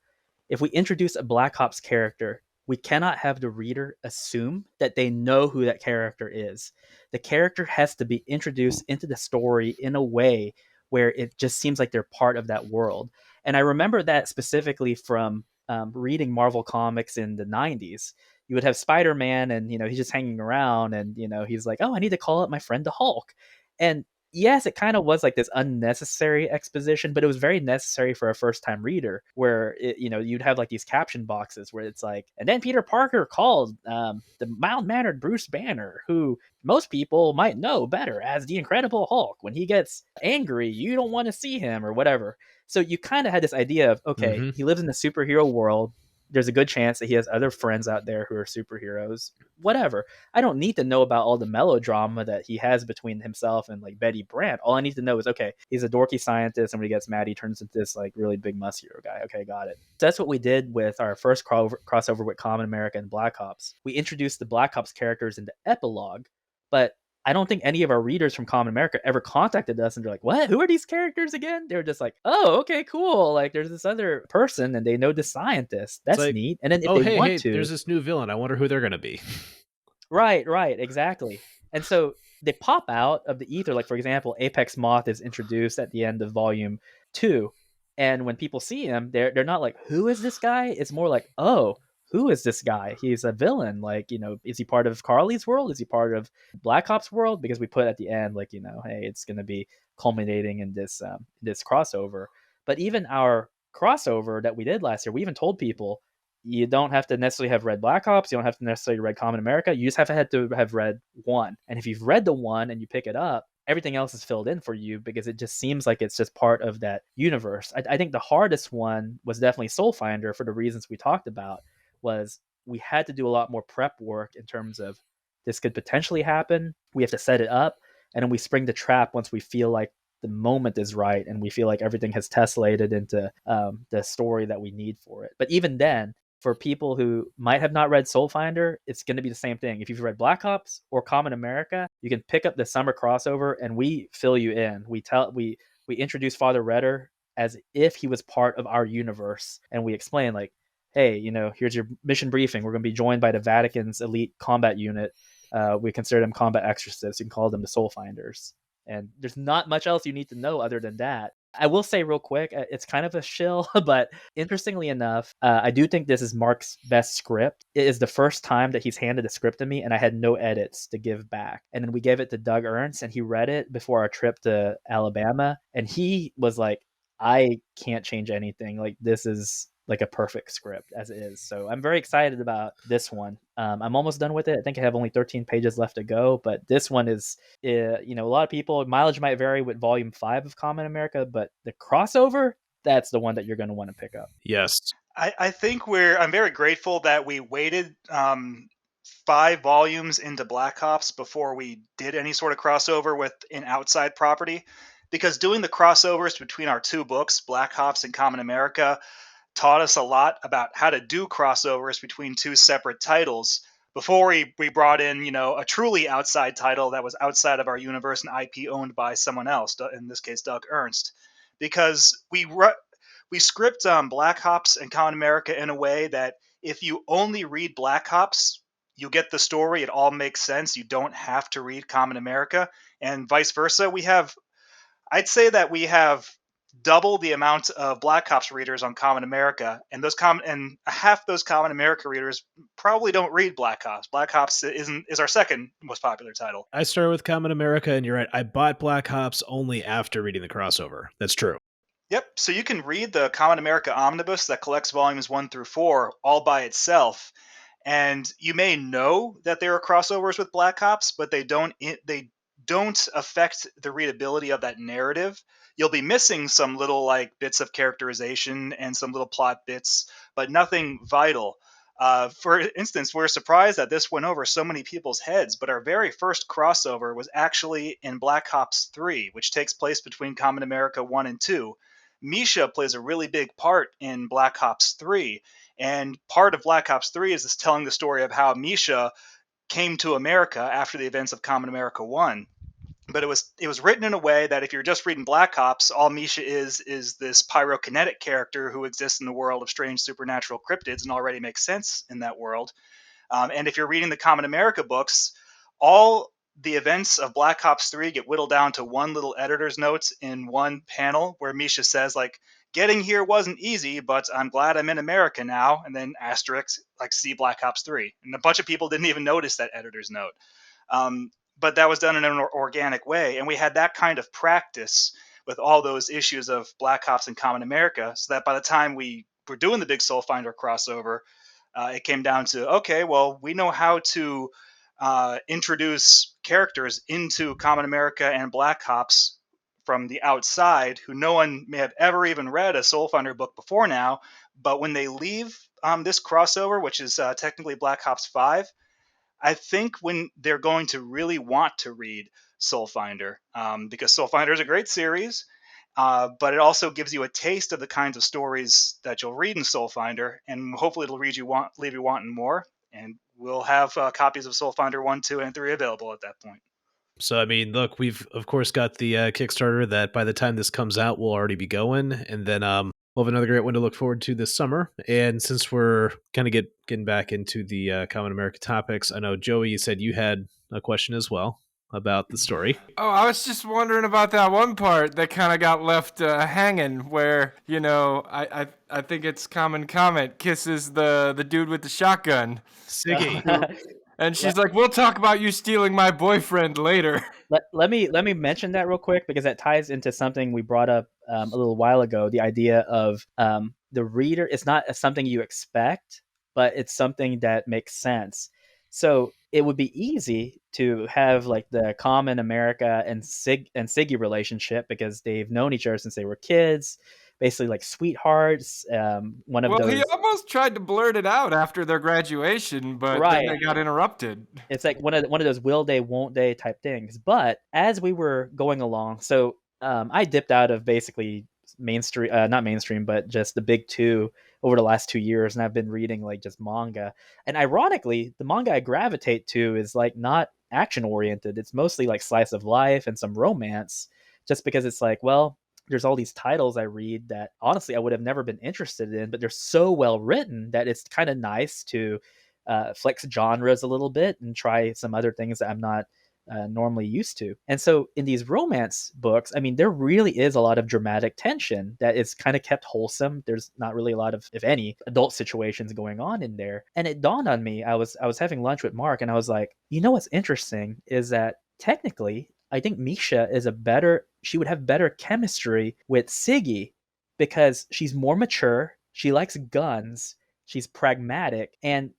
Speaker 2: If we introduce a Black Ops character, we cannot have the reader assume that they know who that character is. The character has to be introduced into the story in a way where it just seems like they're part of that world. And I remember that specifically from reading Marvel comics in the 90s. You would have Spider-Man and, he's just hanging around and, he's like, oh, I need to call up my friend the Hulk. And yes, it kind of was like this unnecessary exposition, but it was very necessary for a first time reader where you'd have like these caption boxes where it's like, and then Peter Parker called the mild mannered Bruce Banner, who most people might know better as the Incredible Hulk. When he gets angry, you don't want to see him or whatever. So you kind of had this idea of, okay, he lives in the superhero world. There's a good chance that he has other friends out there who are superheroes, whatever. I don't need to know about all the melodrama that he has between himself and like Betty Brant. All I need to know is, okay, he's a dorky scientist, and when he gets mad, he turns into this like really big muscular guy. Okay, got it. So that's what we did with our first crossover with Kamen America and Black Ops. We introduced the Black Ops characters in the epilogue, but I don't think any of our readers from Kamen America ever contacted us and they're like, what? Who are these characters again? They were just like, oh, okay, cool. Like there's this other person and they know the scientist. That's like, neat. And then if they want to,
Speaker 1: there's this new villain. I wonder who they're going to be.
Speaker 2: Right, exactly. And so they pop out of the ether. Like, for example, Apex Moth is introduced at the end of volume 2. And when people see him, they're not like, who is this guy? It's more like, oh, who is this guy? He's a villain. Like, is he part of Carly's world? Is he part of Black Ops world? Because we put at the end, like, hey, it's going to be culminating in this crossover. But even our crossover that we did last year, we even told people, you don't have to necessarily have read Black Ops. You don't have to necessarily read Kamen America. You just have to have read one. And if you've read the one and you pick it up, everything else is filled in for you because it just seems like it's just part of that universe. I think the hardest one was definitely Soul Finder for the reasons we talked about. Was we had to do a lot more prep work in terms of this could potentially happen. We have to set it up, and then we spring the trap once we feel like the moment is right and we feel like everything has tessellated into the story that we need for it. But even then, for people who might have not read Soul Finder, it's going to be the same thing. If you've read Black Ops or Kamen America, you can pick up the summer crossover and we fill you in. We introduce Father Redder as if he was part of our universe, and we explain like, hey, here's your mission briefing. We're going to be joined by the Vatican's elite combat unit. We consider them combat exorcists. You can call them the Soul Finders. And there's not much else you need to know other than that. I will say real quick, it's kind of a shill, but interestingly enough, I do think this is Mark's best script. It is the first time that he's handed a script to me and I had no edits to give back. And then we gave it to Doug Ernst and he read it before our trip to Alabama. And he was like, I can't change anything. Like, this is like a perfect script as it is. So I'm very excited about this one. I'm almost done with it. I think I have only 13 pages left to go, but this one is, a lot of people, mileage might vary with volume 5 of Kamen America, but the crossover, that's the one that you're going to want to pick up.
Speaker 1: Yes.
Speaker 3: I think I'm very grateful that we waited 5 volumes into Black Ops before we did any sort of crossover with an outside property, because doing the crossovers between our 2 books, Black Ops and Kamen America, taught us a lot about how to do crossovers between 2 separate titles before we brought in, a truly outside title that was outside of our universe and IP owned by someone else, in this case, Doug Ernst. Because we script Black Ops and Kamen America in a way that if you only read Black Ops, you get the story. It all makes sense. You don't have to read Kamen America, and vice versa. We have, I'd say that we have double the amount of Black Ops readers on Kamen America, and and half those Kamen America readers probably don't read Black Ops. Black Ops is our second most popular title.
Speaker 1: I started with Kamen America, and you're right. I bought Black Ops only after reading the crossover. That's true.
Speaker 3: Yep. So you can read the Kamen America Omnibus that collects volumes 1 through 4 all by itself, and you may know that there are crossovers with Black Ops, but they don't affect the readability of that narrative. You'll be missing some little like bits of characterization and some little plot bits, but nothing vital. For instance, we're surprised that this went over so many people's heads, but our very first crossover was actually in Black Ops 3, which takes place between Kamen America 1 and 2. Misha plays a really big part in Black Ops 3, and part of Black Ops 3 is telling the story of how Misha came to America after the events of Kamen America 1. But it was written in a way that if you're just reading Black Ops, all Misha is this pyrokinetic character who exists in the world of strange supernatural cryptids and already makes sense in that world. And if you're reading the Kamen America books, all the events of Black Ops 3 get whittled down to one little editor's notes in one panel where Misha says, like, getting here wasn't easy, but I'm glad I'm in America now. And then asterisk, like, see Black Ops 3. And a bunch of people didn't even notice that editor's note. But that was done in an organic way. And we had that kind of practice with all those issues of Black Ops and Kamen America, so that by the time we were doing the big Soul Finder crossover, it came down to, okay, well, we know how to introduce characters into Kamen America and Black Ops from the outside who no one may have ever even read a Soul Finder book before now. But when they leave this crossover, which is technically Black Ops 5, I think when they're going to really want to read Soul Finder, because Soul Finder is a great series, but it also gives you a taste of the kinds of stories that you'll read in Soul Finder, and hopefully it'll leave you wanting more. And we'll have copies of Soul Finder 1, 2, and 3 available at that point.
Speaker 1: So, I mean, look, we've, of course, got the Kickstarter that by the time this comes out will already be going. And then we'll have another great one to look forward to this summer. And since we're kind of getting back into the Kamen America topics, I know, Joey, you said you had a question as well about the story.
Speaker 5: Oh, I was just wondering about that one part that kind of got left hanging where, you know, I think it's Common Comment kisses the dude with the shotgun.
Speaker 1: Siggy.
Speaker 5: And she's like, we'll talk about you stealing my boyfriend later.
Speaker 2: Let me mention that real quick, because that ties into something we brought up a little while ago. The idea of the reader, it's not something you expect, but it's something that makes sense. So it would be easy to have like the Kamen America and Siggy relationship, because they've known each other since they were kids, basically like sweethearts. One of those.
Speaker 5: He almost tried to blurt it out after their graduation, but then they got interrupted.
Speaker 2: It's like one of those will they, won't they type things. But as we were going along, so I dipped out of basically mainstream, not mainstream, but just the big two over the last 2 years, and I've been reading like just manga. And ironically, the manga I gravitate to is like not action oriented. It's mostly like slice of life and some romance, just because it's like, well, there's all these titles I read that honestly I would have never been interested in, but they're so well written that it's kind of nice to flex genres a little bit and try some other things that I'm not normally used to. And so in these romance books, I mean, there really is a lot of dramatic tension that is kind of kept wholesome. There's not really a lot of, if any, adult situations going on in there. And it dawned on me, I was having lunch with Mark, and I was like, you know what's interesting is that technically I think Misha she would have better chemistry with Siggy, because she's more mature, she likes guns, she's pragmatic, and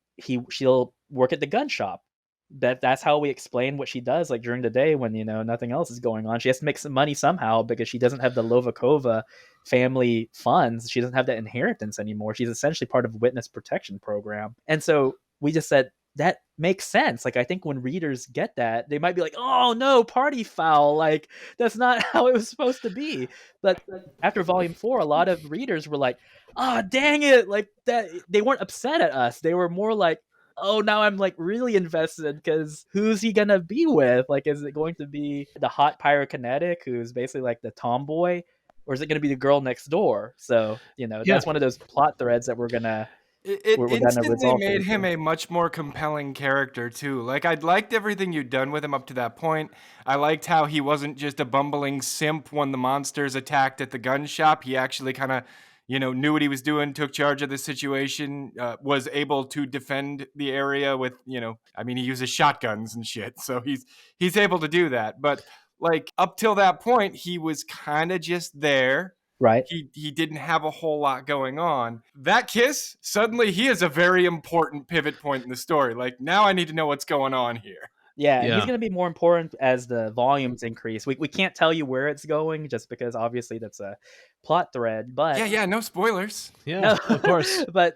Speaker 2: she'll work at the gun shop. That's how we explain what she does, like during the day when, you know, nothing else is going on. She has to make some money somehow, because she doesn't have the Lovakova family funds. She doesn't have that inheritance anymore. She's essentially part of witness protection program. And so we just said, that makes sense. Like, I think when readers get that, they might be like, oh no, party foul. Like, that's not how it was supposed to be. But after volume 4, a lot of readers were like, oh, dang it. Like, that they weren't upset at us. They were more like, oh, now I'm like really invested, because who's he gonna be with? Like, is it going to be the hot pyrokinetic who's basically like the tomboy, or is it going to be the girl next door? So, you know, that's one of those plot threads that we're gonna
Speaker 5: It
Speaker 2: we're gonna
Speaker 5: instantly
Speaker 2: resolve
Speaker 5: made
Speaker 2: things.
Speaker 5: him a much more compelling character too. Like I'd liked everything you'd done with him up to that point. I liked how he wasn't just a bumbling simp when the monsters attacked at the gun shop. He actually kind of, knew what he was doing, took charge of the situation, was able to defend the area with, I mean, he uses shotguns and shit, so he's able to do that. But like up till that point, he was kind of just there.
Speaker 2: Right.
Speaker 5: He didn't have a whole lot going on. That kiss, suddenly he is a very important pivot point in the story. Like, now I need to know what's going on here.
Speaker 2: Yeah, and he's
Speaker 1: Yeah.
Speaker 2: going to be more important as the volumes increase. We can't tell you where it's going just because obviously that's a plot thread, but
Speaker 5: Yeah, no spoilers.
Speaker 1: Yeah,
Speaker 2: no,
Speaker 1: of course.
Speaker 2: but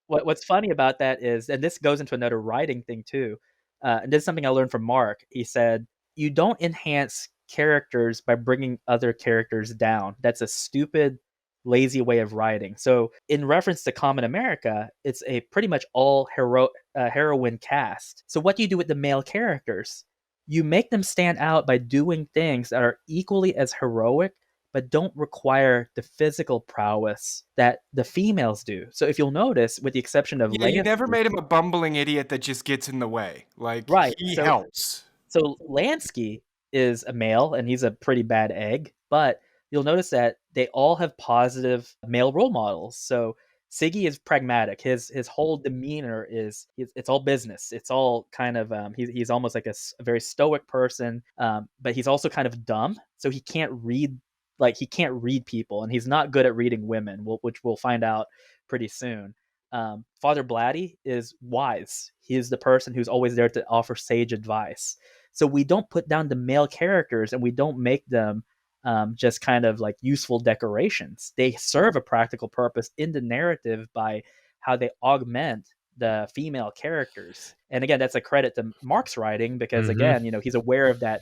Speaker 2: what's funny about that is, and this goes into another writing thing too, and this is something I learned from Mark. He said, you don't enhance characters by bringing other characters down. That's a stupid, lazy way of writing. So, in reference to Kamen America, it's a pretty much all heroine cast. So, what do you do with the male characters? You make them stand out by doing things that are equally as heroic but don't require the physical prowess that the females do. So if you'll notice, with the exception of
Speaker 5: Yeah, you never
Speaker 2: Lansky,
Speaker 5: made him a bumbling idiot that just gets in the way. Like,
Speaker 2: right?
Speaker 5: he
Speaker 2: So
Speaker 5: helps.
Speaker 2: so Lansky is a male and he's a pretty bad egg, but you'll notice that they all have positive male role models. So Siggy is pragmatic. His whole demeanor is it's all business. It's all kind of he's almost like a very stoic person, but he's also kind of dumb. So he can't read people, and he's not good at reading women, which we'll find out pretty soon. Father Blatty is wise. He is the person who's always there to offer sage advice. So we don't put down the male characters and we don't make them just kind of like useful decorations. They serve a practical purpose in the narrative by how they augment the female characters. And again, that's a credit to Mark's writing because again, he's aware of that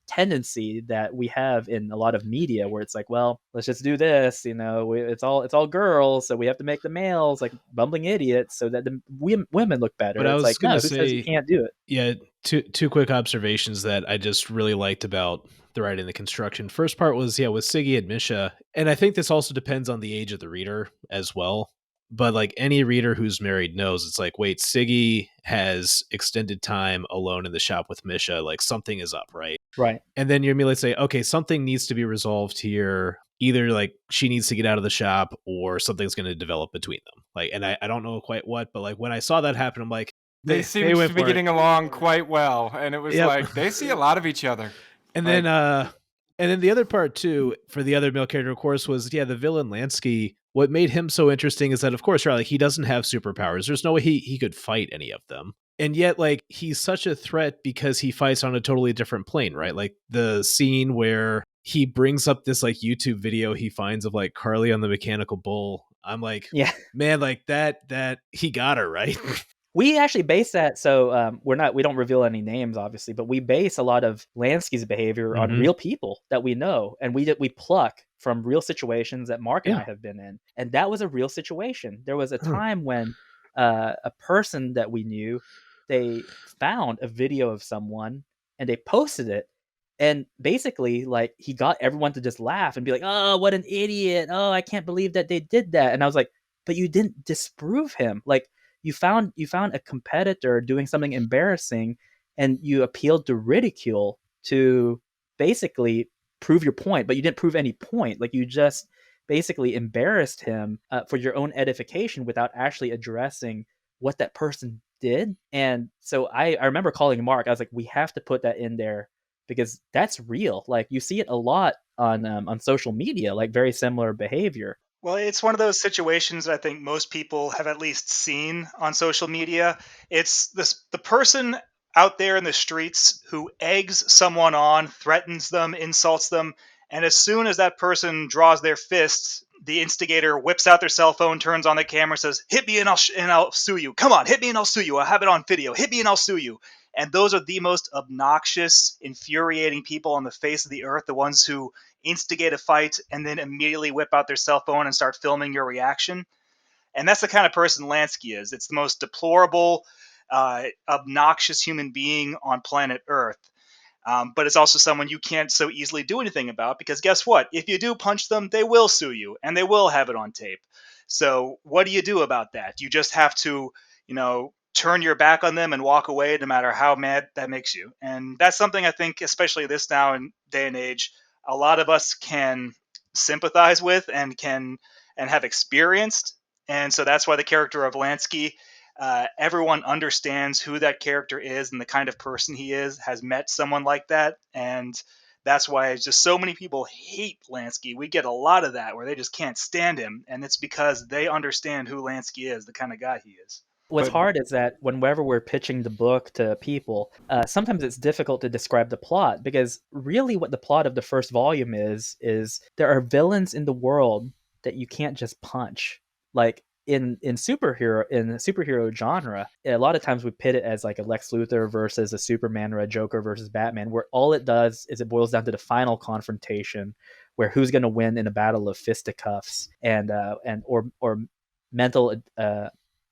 Speaker 2: tendency that we have in a lot of media where it's like, well, let's just do this, it's all girls, so we have to make the males like bumbling idiots so that the women look better.
Speaker 1: But I
Speaker 2: It's
Speaker 1: was
Speaker 2: like,
Speaker 1: gonna
Speaker 2: no, who says you
Speaker 1: say,
Speaker 2: can't do it?
Speaker 1: yeah, two quick observations that I just really liked about the writing and the construction. First part was, with Siggy and Misha, and I think this also depends on the age of the reader as well. But like any reader who's married knows, it's like, wait, Siggy has extended time alone in the shop with Misha, like something is up, right?
Speaker 2: Right.
Speaker 1: And then you immediately say, okay, something needs to be resolved here. Either like she needs to get out of the shop or something's going to develop between them. Like, and I don't know quite what, but like when I saw that happen, I'm like,
Speaker 5: They seem to
Speaker 1: went
Speaker 5: be
Speaker 1: for it.
Speaker 5: getting along quite well, and it was
Speaker 1: Yep.
Speaker 5: like they see a lot of each other.
Speaker 1: And then the other part too, for the other male character, of course, was the villain Lansky. What made him so interesting is that, of course, right, like he doesn't have superpowers. There's no way he could fight any of them. And yet, like, he's such a threat because he fights on a totally different plane, right? Like the scene where he brings up this like YouTube video he finds of like Carly on the mechanical bull. I'm like,
Speaker 2: Yeah,
Speaker 1: man, like that he got her, right?
Speaker 2: we actually base that. So we don't reveal any names, obviously, but we base a lot of Lansky's behavior on real people that we know, and we pluck from real situations that Mark and I have been in, and that was a real situation. There was a time when a person that we knew, they found a video of someone and they posted it, and basically like he got everyone to just laugh and be like, "Oh, what an idiot! Oh, I can't believe that they did that." And I was like, "But you didn't disprove him. Like you found a competitor doing something embarrassing, and you appealed to ridicule to basically prove your point, but you didn't prove any point. Like you just basically embarrassed him for your own edification without actually addressing what that person did." And so I remember calling Mark. I was like, we have to put that in there because that's real. Like you see it a lot on social media, like very similar behavior.
Speaker 3: Well, it's one of those situations that I think most people have at least seen on social media. It's the person out there in the streets who eggs someone on, threatens them, insults them, and as soon as that person draws their fists, the instigator whips out their cell phone, turns on the camera, says, "Hit me and I'll sue you. Come on, hit me and I'll sue you. I have it on video. Hit me and I'll sue you." And those are the most obnoxious, infuriating people on the face of the earth, the ones who instigate a fight and then immediately whip out their cell phone and start filming your reaction. And that's the kind of person Lansky is. It's the most deplorable, obnoxious human being on planet Earth. But it's also someone you can't so easily do anything about because guess what? If you do punch them, they will sue you and they will have it on tape. So what do you do about that? You just have to, turn your back on them and walk away, no matter how mad that makes you. And that's something I think, especially this now in day and age, a lot of us can sympathize with and have experienced. And so that's why the character of Lansky, everyone understands who that character is and the kind of person he is, has met someone like that. And that's why it's just so many people hate Lansky. We get a lot of that where they just can't stand him. And it's because they understand who Lansky is, the kind of guy he is.
Speaker 2: What's
Speaker 5: But
Speaker 2: hard is that whenever we're pitching the book to people, sometimes it's difficult to describe the plot, because really what the plot of the first volume is there are villains in the world that you can't just punch. Like in the superhero genre, a lot of times we pit it as like a Lex Luthor versus a Superman, or a Joker versus Batman, where all it does is it boils down to the final confrontation, where who's going to win in a battle of fisticuffs or mental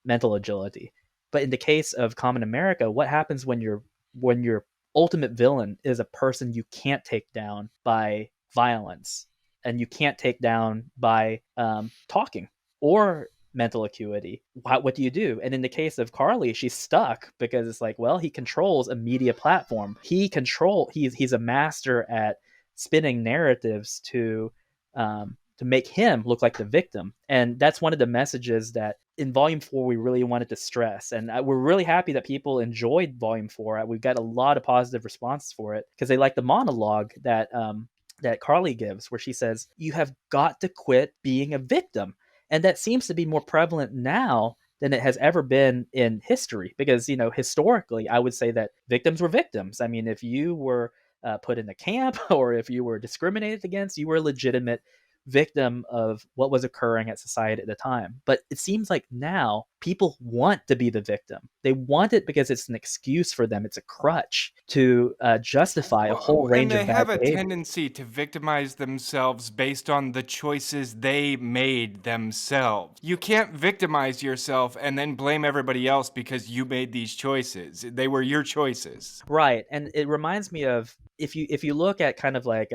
Speaker 2: mental agility. But in the case of Kamen America, what happens when your ultimate villain is a person you can't take down by violence, and you can't take down by talking or mental acuity? What do you do? And in the case of Carly, she's stuck because it's like, well, he controls a media platform. He's a master at spinning narratives to make him look like the victim. And that's one of the messages that in Volume 4 we really wanted to stress. And we're really happy that people enjoyed Volume 4. We've got a lot of positive responses for it, because they like the monologue that Carly gives, where she says, "You have got to quit being a victim." And that seems to be more prevalent now than it has ever been in history, because historically I would say that victims were victims. I mean, if you were put in a camp or if you were discriminated against, you were a legitimate victim of what was occurring at society at the time. But it seems like now people want to be the victim. They want it because it's an excuse for them. It's a crutch to justify a whole
Speaker 5: and
Speaker 2: range
Speaker 5: they
Speaker 2: of bad
Speaker 5: have a
Speaker 2: behavior.
Speaker 5: tendency to victimize themselves based on the choices they made themselves. You can't victimize yourself and then blame everybody else because you made these choices. They were your choices.
Speaker 2: Right. And it reminds me of, if you look at kind of like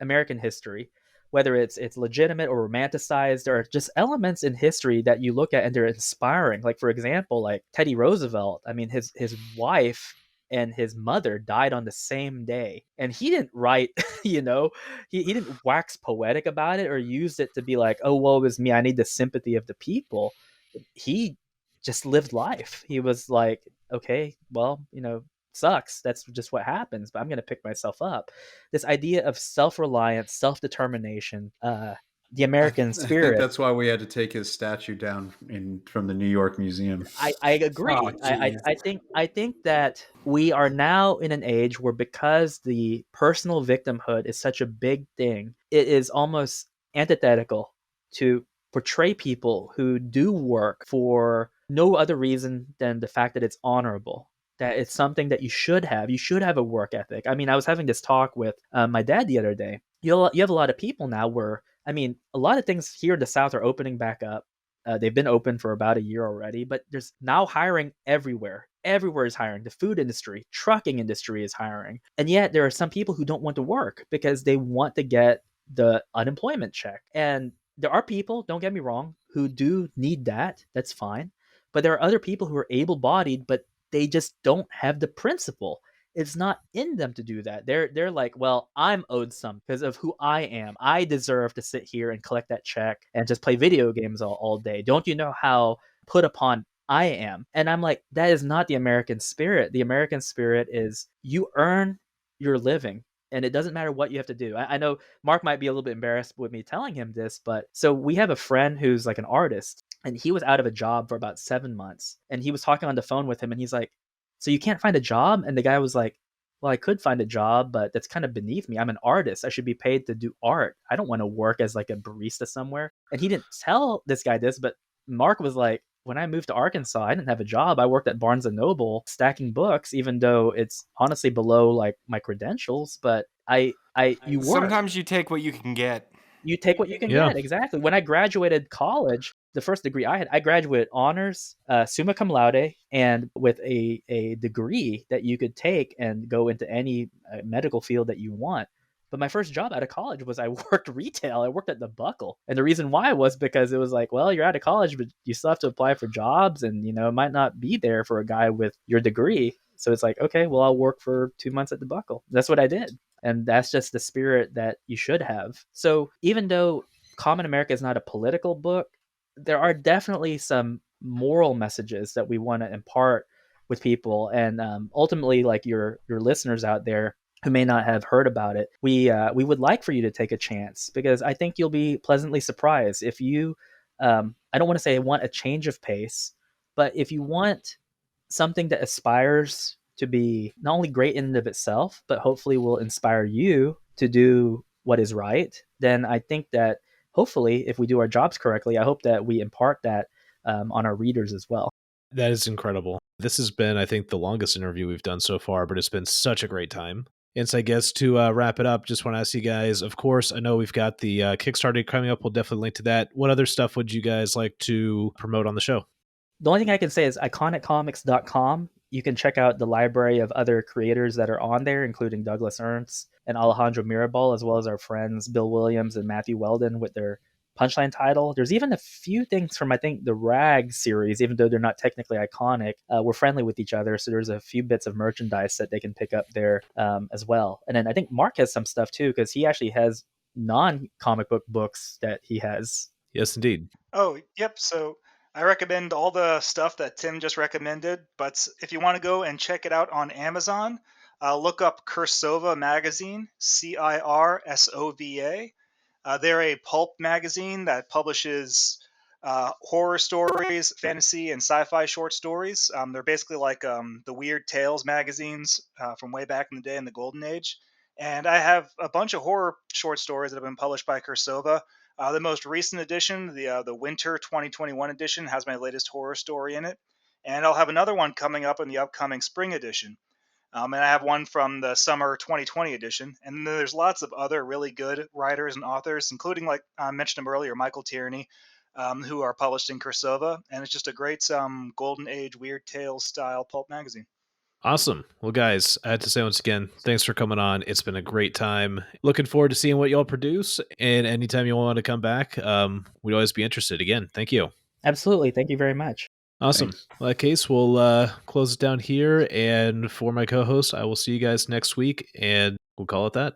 Speaker 2: American history, whether it's legitimate or romanticized, there are just elements in history that you look at and they're inspiring. Like, for example, like Teddy Roosevelt. I mean, his wife and his mother died on the same day, and he didn't write, he didn't wax poetic about it or use it to be like, oh, woe is me, I need the sympathy of the people. He just lived life. He was like, okay, well, sucks, that's just what happens, but I'm going to pick myself up. This idea of self-reliance, self-determination, the American
Speaker 4: I think
Speaker 2: spirit.
Speaker 4: that's why we had to take his statue down from the New York Museum.
Speaker 2: I agree.
Speaker 5: Oh,
Speaker 2: I think that we are now in an age where, because the personal victimhood is such a big thing, it is almost antithetical to portray people who do work for no other reason than the fact that it's honorable, that it's something that you should have. You should have a work ethic. I mean, I was having this talk with my dad the other day. You have a lot of people now where, I mean, a lot of things here in the South are opening back up. They've been open for about a year already, but there's now hiring everywhere. Everywhere is hiring. The food industry, trucking industry is hiring. And yet there are some people who don't want to work because they want to get the unemployment check. And there are people, don't get me wrong, who do need that. That's fine. But there are other people who are able-bodied, but they just don't have the principle. It's not in them to do that. They're like, well, I'm owed some because of who I am. I deserve to sit here and collect that check and just play video games all day. Don't you know how put upon I am? And I'm like, that is not the American spirit. The American spirit is you earn your living. And it doesn't matter what you have to do. I know Mark might be a little bit embarrassed with me telling him this, but so we have a friend who's like an artist, and he was out of a job for about 7 months. And he was talking on the phone with him, and he's like, so you can't find a job? And the guy was like, well, I could find a job, but that's kind of beneath me. I'm an artist. I should be paid to do art. I don't want to work as like a barista somewhere. And he didn't tell this guy this, but Mark was like, when I moved to Arkansas, I didn't have a job. I worked at Barnes and Noble stacking books, even though it's honestly below like my credentials, but you work.
Speaker 5: Sometimes you take what you can get.
Speaker 2: You take what you can
Speaker 1: Yeah.
Speaker 2: get. Exactly. When I graduated college, the first degree I graduated honors, summa cum laude, and with a degree that you could take and go into any medical field that you want. But my first job out of college was I worked retail. I worked at the Buckle. And the reason why was because it was like, well, you're out of college, but you still have to apply for jobs, and, you know, it might not be there for a guy with your degree. So it's like, okay, well, I'll work for 2 months at the Buckle. That's what I did. And that's just the spirit that you should have. So even though Kamen America is not a political book, there are definitely some moral messages that we want to impart with people. And ultimately, like your listeners out there who may not have heard about it, we would like for you to take a chance, because I think you'll be pleasantly surprised if you, I don't want to say want a change of pace, but if you want something that aspires to be not only great in and of itself, but hopefully will inspire you to do what is right, then I think that hopefully, if we do our jobs correctly, I hope that we impart that on our readers as well.
Speaker 1: That is incredible. This has been, I think, the longest interview we've done so far, but it's been such a great time. And so I guess to wrap it up, just want to ask you guys, of course, I know we've got the Kickstarter coming up. We'll definitely link to that. What other stuff would you guys like to promote on the show?
Speaker 2: The only thing I can say is iconiccomics.com. You can check out the library of other creators that are on there, including Douglas Ernst and Alejandro Mirabal, as well as our friends Bill Williams and Matthew Weldon with their Punchline title. There's even a few things from, I think, the Rag series, even though they're not technically iconic. We're friendly with each other, so there's a few bits of merchandise that they can pick up there as well. And then I think Mark has some stuff too, because he actually has non-comic book books that he has.
Speaker 1: Yes, indeed.
Speaker 3: Oh, yep. So I recommend all the stuff that Tim just recommended, but if you want to go and check it out on Amazon, look up Cursova Magazine, Cirsova. They're a pulp magazine that publishes horror stories, fantasy, and sci-fi short stories. They're basically like the Weird Tales magazines from way back in the day in the Golden Age. And I have a bunch of horror short stories that have been published by Cursova. The most recent edition, the Winter 2021 edition, has my latest horror story in it. And I'll have another one coming up in the upcoming spring edition. And I have one from the summer 2020 edition. And then there's lots of other really good writers and authors, including, like I mentioned him earlier, Michael Tierney, who are published in Cursova. And it's just a great Golden Age Weird Tales style pulp magazine.
Speaker 1: Awesome. Well, guys, I have to say once again, thanks for coming on. It's been a great time. Looking forward to seeing what y'all produce. And anytime you want to come back, we'd always be interested. Again, thank you.
Speaker 2: Absolutely. Thank you very much.
Speaker 1: Awesome.
Speaker 4: Thanks.
Speaker 1: Well, in that case, we'll close it down here. And for my co-host, I will see you guys next week, and we'll call it that.